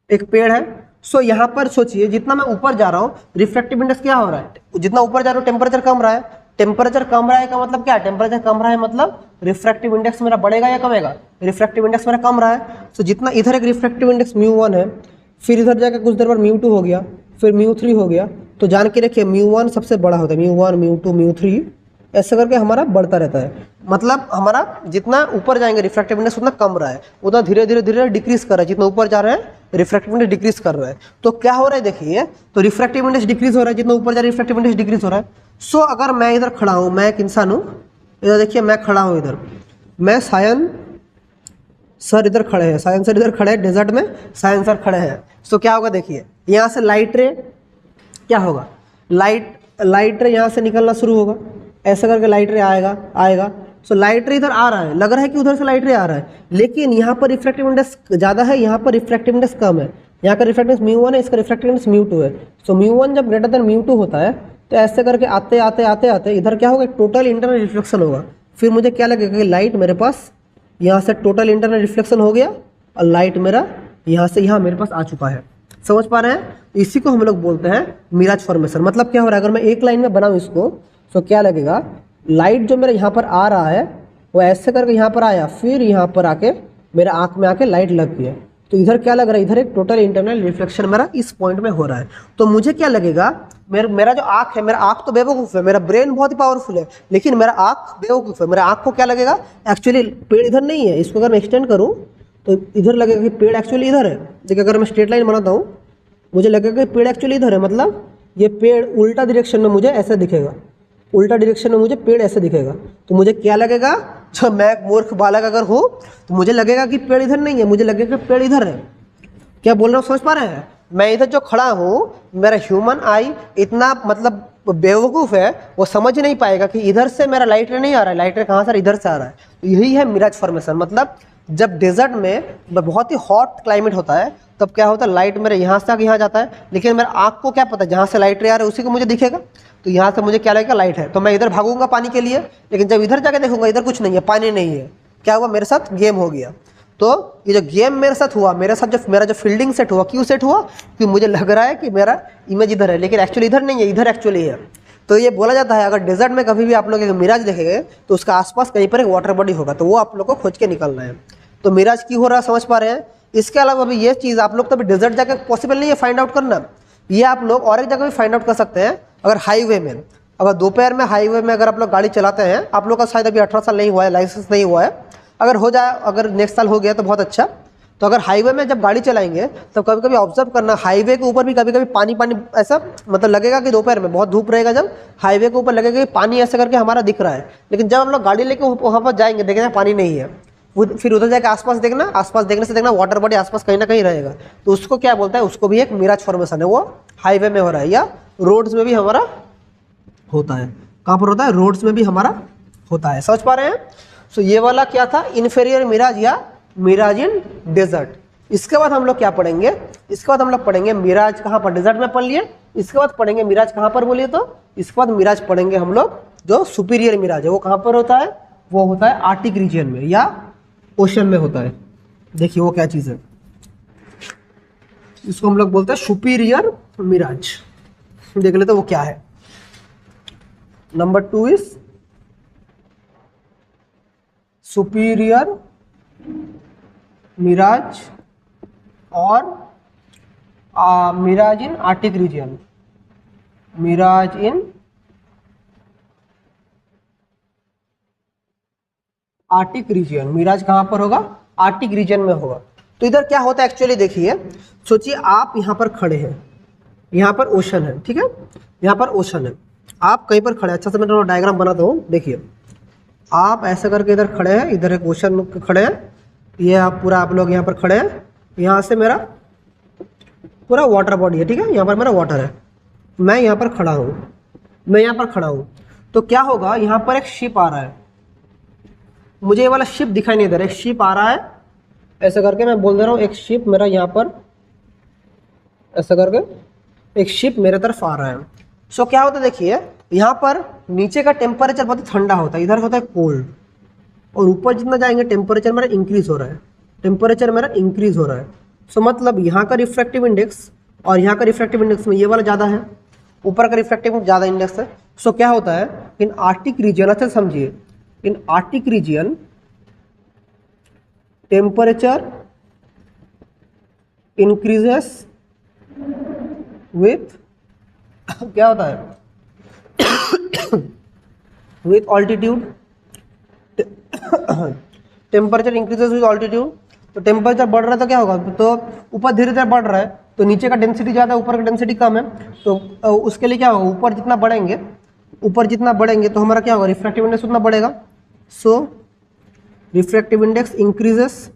एक पेड़ है। सो यहाँ पर सोचिए जितना मैं ऊपर जा रहा हूँ, रिफ्रैक्टिव इंडेक्स क्या हो रहा है, जितना ऊपर जा रहा हूँ टेम्परेचर कम रहा है। टेम्परेचर कम रहा है का मतलब क्या है, टेम्परेचर कम रहा है मतलब रिफ्रैक्टिव इंडेक्स मेरा बढ़ेगा या कमेगा, रिफ्रैक्टिव इंडेक्स मेरा कम रहा है। सो जितना इधर एक रिफ्रैक्टिव इंडेक्स μ1 है, फिर इधर जाकर कुछ देर बाद μ2 हो गया, फिर μ3 हो गया। तो जान के रखिए μ1 सबसे बड़ा होता है, μ1 μ2 μ3 ऐसे करके हमारा बढ़ता रहता है। मतलब हमारा जितना ऊपर जाएंगे रिफ्रैक्टिव इंडेक्स उतना कम रहा है, उतना धीरे धीरे डिक्रीज कर रहा है। जितना ऊपर जा रहे हैं रिफ्रैक्टिव इंडेक्स डिक्रीज कर रहा है। तो क्या हो रहा है, देखिए तो रिफ्रैक्टिव इंडेक्स डिक्रीज हो रहा है, जितना ऊपर जा रहा है रिफ्रैक्टिव इंडेक्स डिक्रीज हो रहा है। सो अगर मैं इधर खड़ा हूँ, मैं एक इंसान हूँ, इधर देखिए मैं खड़ा हूँ, इधर मैं सायन सर इधर खड़े हैं, सायन सर इधर खड़े हैं डेजर्ट में, सायन सर खड़े हैं। सो क्या होगा, देखिए यहाँ से लाइट रे क्या होगा, लाइट रे यहाँ से निकलना शुरू होगा, ऐसा करके लाइट रे आएगा। सो लाइट रे इधर आ रहा है, लग रहा है कि उधर से लाइट रे आ रहा है, लेकिन यहाँ पर रिफ्रैक्टिव इंडेक्स ज़्यादा है, यहाँ पर रिफ्रैक्टिव इंडेक्स कम है। यहाँ का रिफ्रैक्टिव इंडेक्स μ1 है, इसका रिफ्रैक्टिव इंडेक्स μ2 है। सो μ1 जब ग्रेटर देन μ2 होता है, तो ऐसे करके आते इधर क्या होगा, टोटल इंटरनल रिफ्लेक्शन होगा। फिर मुझे क्या लगेगा कि लाइट मेरे पास यहाँ से टोटल इंटरनल रिफ्लेक्शन हो गया, और लाइट मेरा यहाँ से यहाँ मेरे पास आ चुका है। समझ पा रहे हैं? इसी को हम लोग बोलते हैं मिराज फॉर्मेशन। मतलब क्या हो रहा है, अगर मैं एक लाइन में बनाऊँ इसको, तो क्या लगेगा, लाइट जो मेरा यहाँ पर आ रहा है वो ऐसे करके यहाँ पर आया, फिर यहाँ पर आके मेरे आँख में आके लाइट लग गई। तो इधर क्या लग रहा है, इधर एक टोटल इंटरनल रिफ्लेक्शन मेरा इस पॉइंट में हो रहा है। तो मुझे क्या लगेगा, मेरा जो आँख है, मेरा आँख तो बेवकूफ़ है, मेरा ब्रेन बहुत ही पावरफुल है, लेकिन मेरा आँख बेवकूफ़ है। मेरा आँख को क्या लगेगा, एक्चुअली पेड़ इधर नहीं है। इसको अगर मैं एक्सटेंड करूँ तो इधर लगेगा कि पेड़ एक्चुअली इधर है। देखिए अगर मैं स्ट्रेट लाइन बनाता हूँ, मुझे लगेगा कि पेड़ एक्चुअली इधर है, मतलब ये पेड़ उल्टा डायरेक्शन में मुझे ऐसे दिखेगा, उल्टा डायरेक्शन में मुझे पेड़ ऐसे दिखेगा। तो मुझे क्या लगेगा, जब मैं मूर्ख बालक अगर हूँ तो मुझे लगेगा कि पेड़ इधर नहीं है, मुझे लगेगा पेड़ इधर है। क्या बोल रहा हूँ, समझ पा रहे हैं? मैं इधर जो खड़ा हूँ, मेरा ह्यूमन आई इतना मतलब बेवकूफ़ है, वो समझ नहीं पाएगा कि इधर से मेरा लाइट रे नहीं आ रहा है, लाइट रे कहाँ से, इधर से आ रहा है। तो यही है मिराज फॉर्मेशन। मतलब जब डेजर्ट में बहुत ही हॉट क्लाइमेट होता है तब क्या होता है, लाइट मेरे यहाँ से आके यहाँ जाता है, लेकिन मेरे आँख को क्या पता है जहाँ से लाइट रे आ रहा है उसी को मुझे दिखेगा, तो यहाँ से मुझे क्या लगेगा, लाइट है, तो मैं इधर भागूंगा पानी के लिए, लेकिन जब इधर जाके देखूंगा इधर कुछ नहीं है, पानी नहीं है, क्या हुआ, मेरे साथ गेम हो गया। तो ये जो गेम मेरे साथ हुआ, मेरे साथ जो मेरा जो फील्डिंग सेट हुआ, क्यों सेट हुआ, कि मुझे लग रहा है कि मेरा इमेज इधर है, लेकिन एक्चुअली इधर नहीं है, इधर एक्चुअली है। तो ये बोला जाता है अगर डेजर्ट में कभी भी आप लोग एक मिराज देखेंगे तो उसका आसपास कहीं पर एक वाटर बॉडी होगा, तो वो आप लोग को खोज के निकलना है। तो मिराज क्यों हो रहा है समझ पा रहे हैं। इसके अलावा भी ये चीज़ आप लोग तभी डेजर्ट जाकर पॉसिबल नहीं है फाइंड आउट करना, ये आप लोग और एक जगह भी फाइंड आउट कर सकते हैं। अगर हाईवे में, अगर दोपहर में हाईवे में अगर आप लोग गाड़ी चलाते हैं, आप लोग का शायद अभी 18 साल नहीं हुआ है, लाइसेंस नहीं हुआ है, अगर हो जाए, अगर नेक्स्ट साल हो गया तो बहुत अच्छा। तो अगर हाईवे में जब गाड़ी चलाएंगे तो कभी कभी ऑब्जर्व करना, हाईवे के ऊपर भी कभी कभी पानी पानी ऐसा मतलब लगेगा कि दोपहर में बहुत धूप रहेगा, जब हाईवे के ऊपर लगेगा कि पानी ऐसे करके हमारा दिख रहा है, लेकिन जब हम लोग गाड़ी लेके वहाँ पर जाएंगे देखेंगे पानी नहीं है, फिर उधर जाके आसपास देखना, आसपास देखने से देखना वाटर बॉडी आसपास कहीं ना कहीं रहेगा, तो उसको क्या बोलता है, उसको भी एक मिराज फॉर्मेशन है, वो हाईवे में हो रहा है या रोड्स में भी हमारा होता है। कहाँ पर होता है, रोड्स में भी हमारा होता है, समझ पा रहे हैं। सो ये वाला क्या था, इन्फीरियर मिराज या मिराज इन डेजर्ट। इसके बाद हम लोग क्या पढ़ेंगे, इसके बाद हम लोग पढ़ेंगे मिराज कहाँ पर, डेजर्ट में पढ़ लिए, इसके बाद पढ़ेंगे मिराज कहाँ पर बोलिए, तो इसके बाद मिराज पढ़ेंगे हम लोग जो सुपीरियर मिराज है वो कहाँ पर होता है, वो होता है आर्टिक रीजन में या ओशन में होता है। देखिए वो क्या चीज़ है, इसको हम लोग बोलते हैं सुपीरियर मिराज। देख लेते वो क्या है। नंबर 2 इज सुपीरियर मिराज और मिराज इन आर्टिक रीजन, मिराज इन आर्टिक रीजन। मिराज कहाँ पर होगा, आर्टिक रीजन में होगा। तो इधर क्या होता है एक्चुअली, देखिए सोचिए आप यहाँ पर खड़े हैं, यहाँ पर ओशन है, ठीक है, यहाँ पर ओशन है, आप कहीं पर खड़े हैं, अच्छा से मैं डायग्राम बनाता हूँ। देखिए आप ऐसा करके इधर खड़े हैं, इधर एक ओशन खड़े हैं, ये आप पूरा आप लोग यहाँ पर खड़े हैं, यहाँ से मेरा पूरा वाटर बॉडी है, ठीक है, यहाँ पर मेरा वाटर है, मैं यहाँ पर खड़ा हूँ, मैं यहाँ पर खड़ा हूँ। तो क्या होगा, यहाँ पर एक शिप आ रहा है, मुझे ये वाला शिप दिखाई नहीं दे रहा है, एक शिप आ रहा है, ऐसा करके मैं बोल दे रहा हूँ एक शिप मेरा यहाँ पर ऐसा करके एक शिप मेरे तरफ आ रहा है। सो क्या होता है, देखिए यहाँ पर नीचे का टेम्परेचर बहुत ठंडा होता है, इधर होता है कोल्ड, और ऊपर जितना जाएंगे टेम्परेचर मेरा इंक्रीज हो रहा है, टेम्परेचर मेरा इंक्रीज हो रहा है। सो मतलब यहाँ का रिफ्रैक्टिव इंडेक्स और यहाँ का रिफ्रैक्टिव इंडेक्स में ये वाला ज़्यादा है, ऊपर का रिफ्रैक्टिव ज़्यादा इंडेक्स है। सो क्या होता है, इन आर्टिक रीजन, अच्छा समझिए, in arctic region temperature increases with क्या होता है with altitude, temperature increases with altitude. तो टेम्परेचर बढ़ रहा है तो क्या होगा, तो ऊपर धीरे धीरे बढ़ रहा है, तो नीचे का डेंसिटी ज़्यादा है, ऊपर का डेंसिटी कम है, तो उसके लिए क्या होगा, ऊपर जितना बढ़ेंगे तो हमारा क्या होगा, रिफ्रैक्टिव इंडेक्स उतना बढ़ेगा। सो रिफ्रैक्टिव इंडेक्स इंक्रीजेस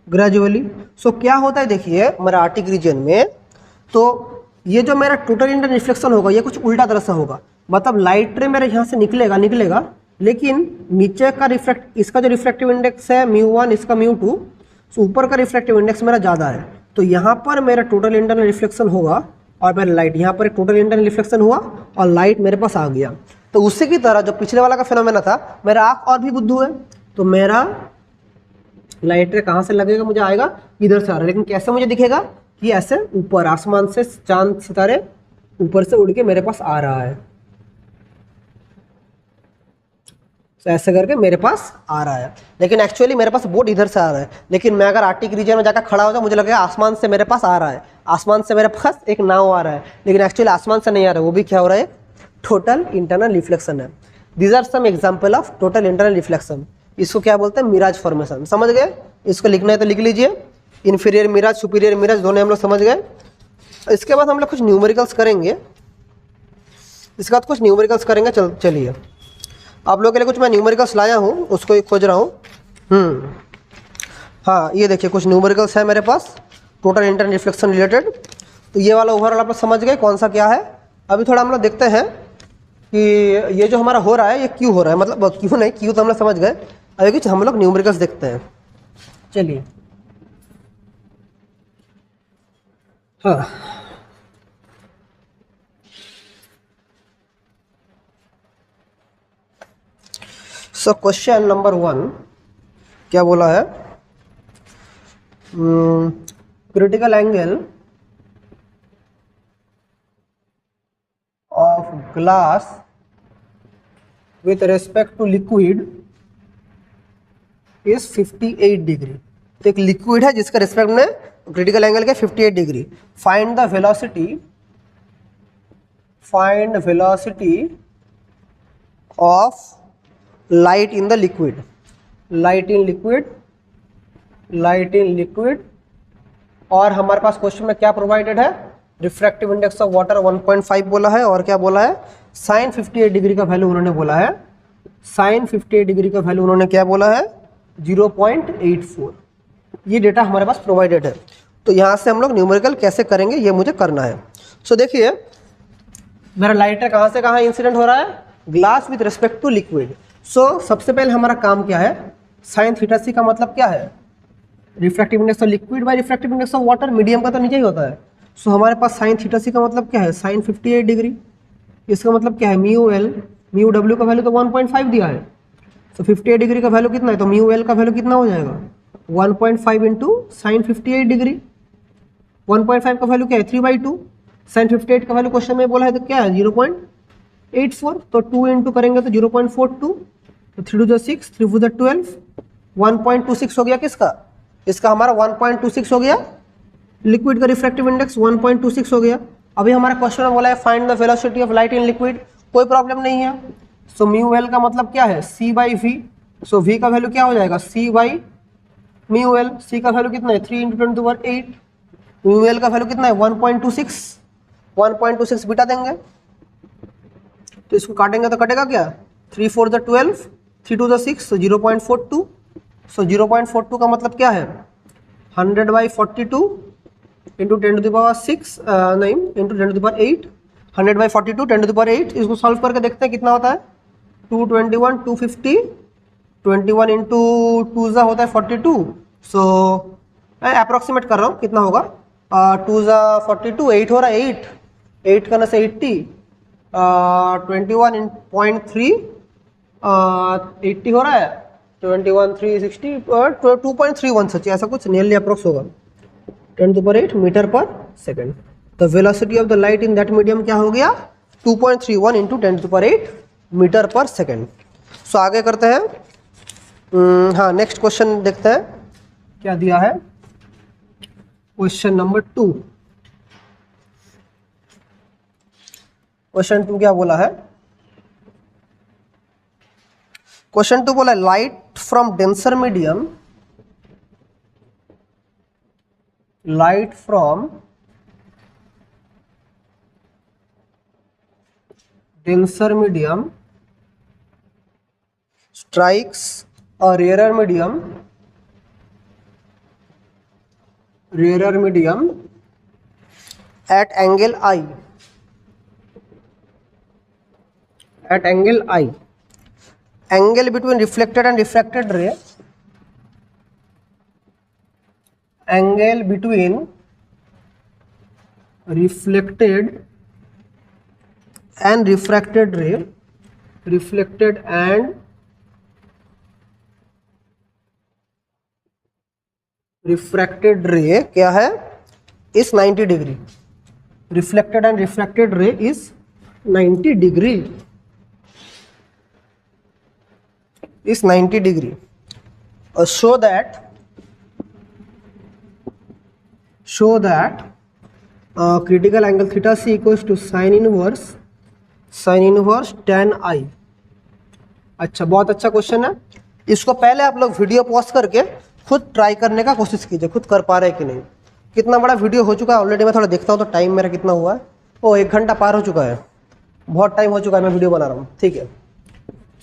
ग्रेजुअली। सो क्या होता है, देखिए मेरा आर्टिक रीजन में, तो ये जो मेरा टोटल इंटरनल रिफ्लेक्शन होगा ये कुछ उल्टा तरह से होगा, मतलब लाइट रे मेरे यहाँ से निकलेगा, लेकिन नीचे का इसका जो रिफ्रैक्टिव इंडेक्स है μ1, इसका μ2, सो ऊपर का रिफ्रैक्टिव इंडेक्स मेरा ज़्यादा है, तो यहाँ पर मेरा टोटल इंटरनल रिफ्लेक्शन होगा, और मेरा लाइट यहाँ पर एक टोटल इंटरनल रिफ्लेक्शन हुआ और लाइट मेरे पास आ गया। तो उसी की तरह जो पिछले वाला का फिनोमेना था, मेरा आँख और भी बुद्धू है, तो मेरा लाइट रे कहाँ से लगेगा, मुझे आएगा इधर से आ रहा है, लेकिन कैसे मुझे दिखेगा कि ऐसे ऊपर आसमान से चांद सितारे ऊपर से उड़ के मेरे पास आ रहा है, तो ऐसे करके मेरे पास आ रहा है, लेकिन एक्चुअली मेरे पास बोर्ड इधर से आ रहा है। लेकिन मैं अगर आर्टिक रीजन में जाकर खड़ा हो जाऊँ, मुझे लगेगा आसमान से मेरे पास आ रहा है, आसमान से मेरे पास एक नाव आ रहा है, लेकिन एक्चुअली आसमान से नहीं आ रहा है, वो भी क्या हो रहा है, टोटल इंटरनल रिफ्लेक्शन है। These are some example of total internal reflection. इसको क्या बोलते हैं, मिराज फॉर्मेशन। समझ गए, इसको लिखना है तो लिख लीजिए, इन्फीरियर मिराज सुपीरियर मिराज दोनों हम लोग समझ गए। इसके बाद हम लोग कुछ न्यूमेरिकल्स करेंगे, चलिए आप लोगों के लिए कुछ मैं न्यूमेरिकल्स लाया हूँ, उसको ही खोज रहा हूँ। हाँ ये देखिए कुछ न्यूमेरिकल्स है मेरे पास टोटल इंटरनल रिफ्लेक्शन रिलेटेड। तो ये वाला ओवरऑल आप लोग समझ गए कौन सा क्या है। अभी थोड़ा हम लोग देखते हैं कि ये जो हमारा हो रहा है ये क्यों हो रहा है, मतलब क्यों नहीं, क्यों तो हम लोग समझ गए, अभी कुछ हम लोग न्यूमेरिकल्स देखते हैं। चलिए हाँ, सो क्वेश्चन नंबर 1 क्या बोला है, critical angle of glass with respect to liquid is 58 degree. तो एक लिक्विड है जिसका रिस्पेक्ट में क्रिटिकल एंगल के 58 degree. Find the velocity of light in the liquid, light in liquid. और हमारे पास क्वेश्चन में क्या प्रोवाइडेड है, रिफ्रैक्टिव इंडेक्स ऑफ वाटर 1.5 बोला है, और क्या बोला है, साइन 58 डिग्री का वैल्यू उन्होंने बोला है, साइन 58 डिग्री का वैल्यू उन्होंने क्या बोला है, 0.84। ये डेटा हमारे पास प्रोवाइडेड है। तो यहाँ से हम लोग न्यूमेरिकल कैसे करेंगे ये मुझे करना है। सो देखिए मेरा लाइटर कहाँ से कहाँ इंसिडेंट हो रहा है, glass with respect to liquid. So सबसे पहले हमारा काम क्या है, साइन थीटा सी का मतलब क्या है, refractive index of liquid bye refractive index of water, medium का तो नीचे ही होता है। सो हमारे पास साइन थीटा सी का मतलब क्या है, साइन 58 डिग्री। इसका मतलब क्या है, म्यू एल, म्यू डब्ल्यू का वैल्यू तो 1.5 दिया है, तो 58 डिग्री का वैल्यू कितना है, तो म्यू एल का वैल्यू कितना हो जाएगा, 1.5 इंटू साइन 58 डिग्री। 1.5 का वैल्यू क्या है, 3/2। साइन 58 का वैल्यू क्वेश्चन में बोला है तो क्या है, 0.84। तो 2 इंटू करेंगे तो 0.42, तो 3 2 6, 3 4 12, 1.26 हो गया किसका, इसका हमारा 1.26 हो गया, लिक्विड का रिफ्रैक्टिव इंडेक्स 1.26 हो गया। अभी हमारा क्वेश्चन में बोला है find the velocity of light in liquid, कोई प्रॉब्लम नहीं है। सो म्यू एल का मतलब क्या है, सी बाई वी। सो वी का वैल्यू क्या हो जाएगा, सी बाई म्यू एल। सी का वैल्यू कितना है, 3 इंटू 10⁸। म्यू एल का वैल्यू कितना है, 1.26। 1.26 बिटा देंगे तो इसको काटेंगे तो कटेगा क्या, 3 4 12, 3 2 6, तो 0.42। सो 0.42 का मतलब क्या है, 100/42 इंटू 10⁶, नहीं इंटू 10⁸। 100/42 10⁸। इसको सॉल्व करके देखते हैं कितना होता है, 221, 250, 21 इंटू 2 होता है 42। सो मैं अप्रोक्सीमेट कर रहा हूँ कितना होगा, 2 42, 8 हो रहा है, 8 करने से 80, 21.3, 80 हो रहा है, 21 3 60, 2.31 सच ऐसा कुछ नियरली अप्रोक्स होगा, 10⁸ मीटर पर सेकेंड। तो velocity of the light in that medium क्या हो गया, 2.31 इंटू 10⁸ मीटर पर सेकेंड। सो आगे करते हैं, हाँ नेक्स्ट क्वेश्चन देखते हैं क्या दिया है, क्वेश्चन नंबर 2। क्वेश्चन 2 क्या बोला है, क्वेश्चन 2 बोला light from denser medium, light from denser medium strikes a rarer medium at angle I, angle between reflected and refracted ray, angle between reflected and refracted ray, reflected and refracted ray क्या है, is 90 degree. reflected and refracted ray is 90 degree, is 90 degree. show that critical angle theta c equals to sin inverse tan I। अच्छा, बहुत अच्छा question है। इसको पहले आप लोग वीडियो पॉज करके खुद ट्राई करने का कोशिश कीजिए, खुद कर पा रहे हैं कि नहीं। कितना बड़ा वीडियो हो चुका है ऑलरेडी, मैं थोड़ा देखता हूँ तो टाइम मेरा कितना हुआ है। ओ 1 घंटा पार हो चुका है, बहुत टाइम हो चुका है मैं वीडियो बना रहा हूँ। ठीक है,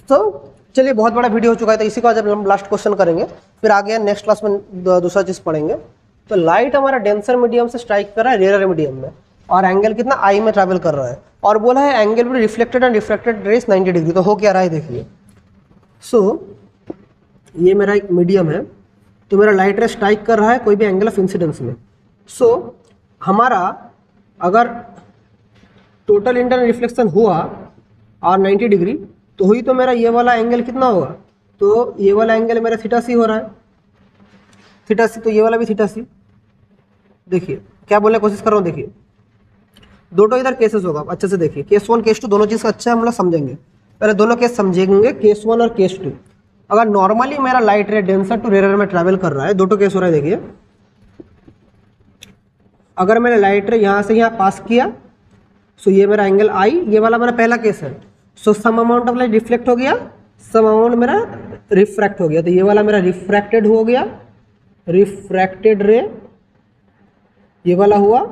तो चलिए बहुत बड़ा वीडियो हो चुका है, तो इसी का जब हम लास्ट क्वेश्चन करेंगे, फिर आगे नेक्स्ट क्लास में दूसरा चीज़ पढ़ेंगे। तो लाइट हमारा डेंसर मीडियम से स्ट्राइक कर रहा है रेयर मीडियम में, और एंगल कितना आई में ट्रैवल कर रहा है, और बोला है angle will reflected and refracted rays 90 degree. तो हो क्या रहा है देखिए। सो ये मेरा एक मीडियम है, तो मेरा लाइट रे स्ट्राइक कर रहा है कोई भी एंगल ऑफ इंसिडेंस में। सो हमारा अगर टोटल इंटरनल रिफ्लेक्शन हुआ और 90 डिग्री, तो हुई तो मेरा ये वाला एंगल कितना होगा, तो ये वाला एंगल मेरा थीटा सी हो रहा है, थीटा सी, तो ये वाला भी थीटा सी। देखिए क्या बोलने की कोशिश कर रहा हूँ, देखिए दोनों इधर केसेस होगा, अच्छे से देखिए केस 1 केस 2 दोनों चीज़ का अच्छा हम लोग समझेंगे। पहले दोनों केस समझेंगे, केस 1 और केस 2। अगर नॉर्मली मेरा light ray denser to rarer में ट्रैवल कर रहा है, दो केस हो रहा है देखिए। अगर मैंने लाइट रे यहाँ से यहाँ पास किया, सो ये मेरा एंगल आई, ये वाला मेरा पहला केस है। So some amount of light reflect हो गया, सम अमाउंट मेरा रिफ्रैक्ट हो गया, तो ये वाला मेरा रिफ्रैक्टेड हो गया, रिफ्रैक्टेड रे, ये वाला हुआ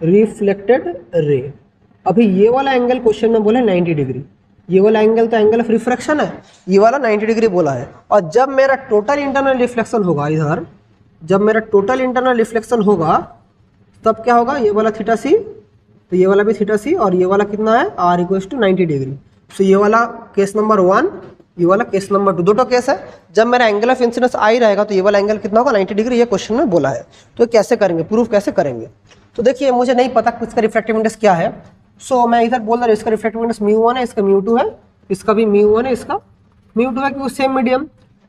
रिफ्लेक्टेड रे। अभी ये वाला एंगल क्वेश्चन में बोला 90 डिग्री, ये वाला एंगल तो एंगल ऑफ रिफ्रैक्शन है, ये वाला 90 डिग्री बोला है। और जब मेरा टोटल इंटरनल रिफ्लेक्शन होगा इधर, जब मेरा टोटल इंटरनल रिफ्लेक्शन होगा तब क्या होगा, ये वाला थीटा सी, तो ये वाला भी थीटा सी, और ये वाला कितना है आर इक्वल्स टू 90 डिग्री। सो ये वाला केस नंबर 1, ये वाला केस नंबर 2, दोनों केस है। जब मेरा एंगल ऑफ इंसिडेंस आई रहेगा तो ये वाला एंगल कितना होगा 90 डिग्री, ये क्वेश्चन में बोला है। तो कैसे करेंगे, प्रूफ कैसे करेंगे, तो देखिए मुझे नहीं पता इसका रिफ्रैक्टिव इंडेक्स क्या है। सो मैं इधर बोल रहा हूँ इसका रिफ्रैक्टिव इंडेक्स μ1 है, इसका μ2 है, इसका भी μ1 है, इसका μ2 है, क्योंकि सेम मीडियम।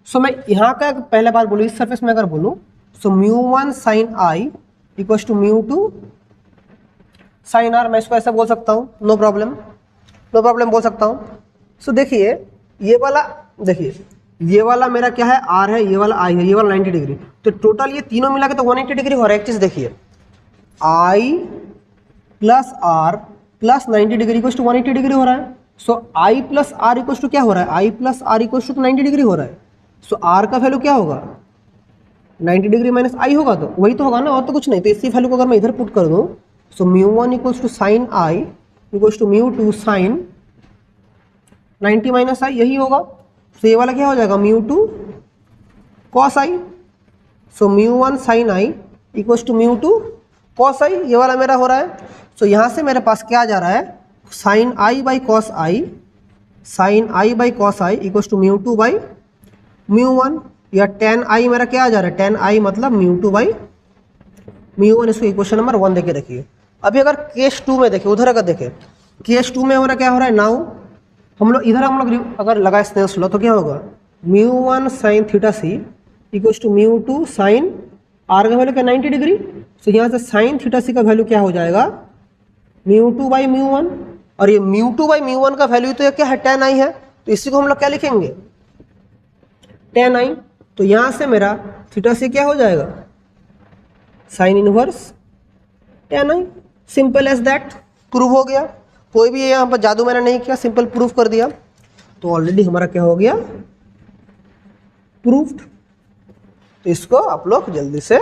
सो मैं यहाँ का पहले बार बोलूँ, इस सर्फेस में अगर बोलूँ, so μ1 sine I equals to μ2 sine R, मैं इसको ऐसा बोल सकता हूँ, नो प्रॉब्लम बोल सकता हूँ। सो देखिए ये वाला, देखिए ये वाला मेरा क्या है आर है, ये वाला आई है, ये वाला 90 डिग्री, तो टोटल ये तीनों मिला के तो 180 डिग्री हो रहा है। एक चीज़ देखिए, I plus R plus 90 degree equals to 180 degree हो रहा है। So I plus R equals to क्या हो रहा है, I plus R equals to 90 degree हो रहा है। सो आर का वैल्यू क्या होगा, 90 डिग्री माइनस आई होगा, तो वही तो होगा ना, और तो कुछ नहीं। तो इसी वैल्यू को अगर मैं इधर पुट कर दूँ, so μ1 equals to sine I equals to μ2 sine 90 minus I, यही होगा। तो ये वाला क्या हो जाएगा, μ2 cos I. So μ1 sine I equals to μ2 cos I, ये वाला मेरा हो रहा है। सो यहाँ से मेरे पास क्या आ जा रहा है, sine I by cos I, sine I by cos I equals to μ2 by μ1, या tan आई मेरा क्या आ जा रहा है, tan आई मतलब μ2 बाई μ1। इसको इक्वेशन नंबर 1 देके रखिए। अभी अगर केस 2 में देखें, उधर अगर देखें केस 2 में हमारा क्या हो रहा है, नाउ हम लोग इधर अगर लगाए स्नेल्स लॉ तो क्या होगा, μ1 sine theta C equals to μ2 sine R का वैल्यू क्या 90 डिग्री। तो यहाँ से साइन थीटा सी का वैल्यू क्या हो जाएगा, μ2 बाई μ1, और ये μ2 बाई μ1 का वैल्यू तो क्या है, tan आई है, तो इसी को हम लोग क्या लिखेंगे, tan आई। तो यहाँ से मेरा थीटा सी क्या हो जाएगा, साइन इनवर्स tan आई, सिंपल एज दैट, प्रूव हो गया। कोई भी यहाँ पर जादू मैंने नहीं किया, सिंपल प्रूफ कर दिया, तो ऑलरेडी हमारा क्या हो गया, प्रूफ्ड। तो इसको आप लोग जल्दी से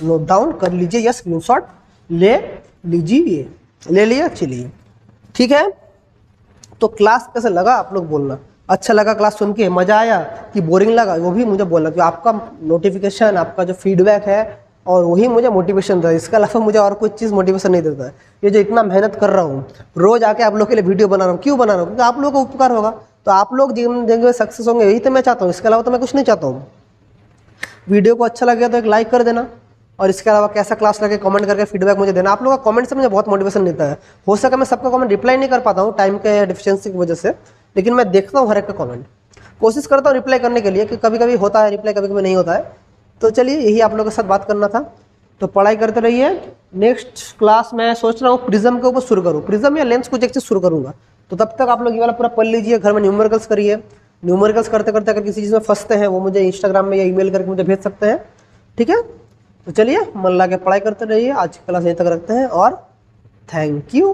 नोट डाउन कर लीजिए या स्क्रीनशॉट ले लीजिए, ले लिया, चलिए ठीक है। तो क्लास कैसे लगा आप लोग बोलना, अच्छा लगा क्लास सुन के, मज़ा आया कि बोरिंग लगा, वो भी मुझे बोलना, क्योंकि आपका नोटिफिकेशन, आपका जो फीडबैक है, और वही मुझे मोटिवेशन देता है। इसके अलावा मुझे और कोई चीज़ मोटिवेशन नहीं देता है। ये जो इतना मेहनत कर रहा हूँ, रोज़ आके आप लोग के लिए वीडियो बना रहा हूँ, क्यों बना रहा हूँ, क्योंकि आप लोगों को उपकार होगा, तो आप लोग जिंदगी में सक्सेस होंगे, यही तो मैं चाहता हूँ। इसके अलावा तो मैं कुछ नहीं चाहता हूँ। वीडियो को अच्छा लगे तो एक लाइक कर देना, और इसके अलावा कैसा क्लास लगे कमेंट करके फीडबैक मुझे देना। आप लोगों का कमेंट से मुझे बहुत मोटिवेशन मिलता है। हो सके मैं सबका कमेंट रिप्लाई नहीं कर पाता हूँ टाइम के डिफिशिएंसी की वजह से, लेकिन मैं देखता हूँ हर एक का कमेंट, कोशिश करता हूँ रिप्लाई करने के लिए, कि कभी कभी होता है रिप्लाई, कभी कभी नहीं होता है। तो चलिए यही आप लोगों के साथ बात करना था, तो पढ़ाई करते रहिए। नेक्स्ट क्लास मैं सोच रहा हूँ प्रिज्म के ऊपर शुरू करूँ, प्रिज्म या लेंस कुछ एक चीज़ शुरू करूँगा। तो तब तक आप लोग ये वाला पूरा पढ़ लीजिए, घर में न्यूमेरिकल्स करिए। न्यूमेरिकल्स करते करते अगर किसी चीज़ में फंसते हैं, वो मुझे इंस्टाग्राम में या ईमेल करके मुझे भेज सकते हैं, ठीक है। तो चलिए मन लगा के पढ़ाई करते रहिए। आज की क्लास यहीं तक रखते हैं, और थैंक यू।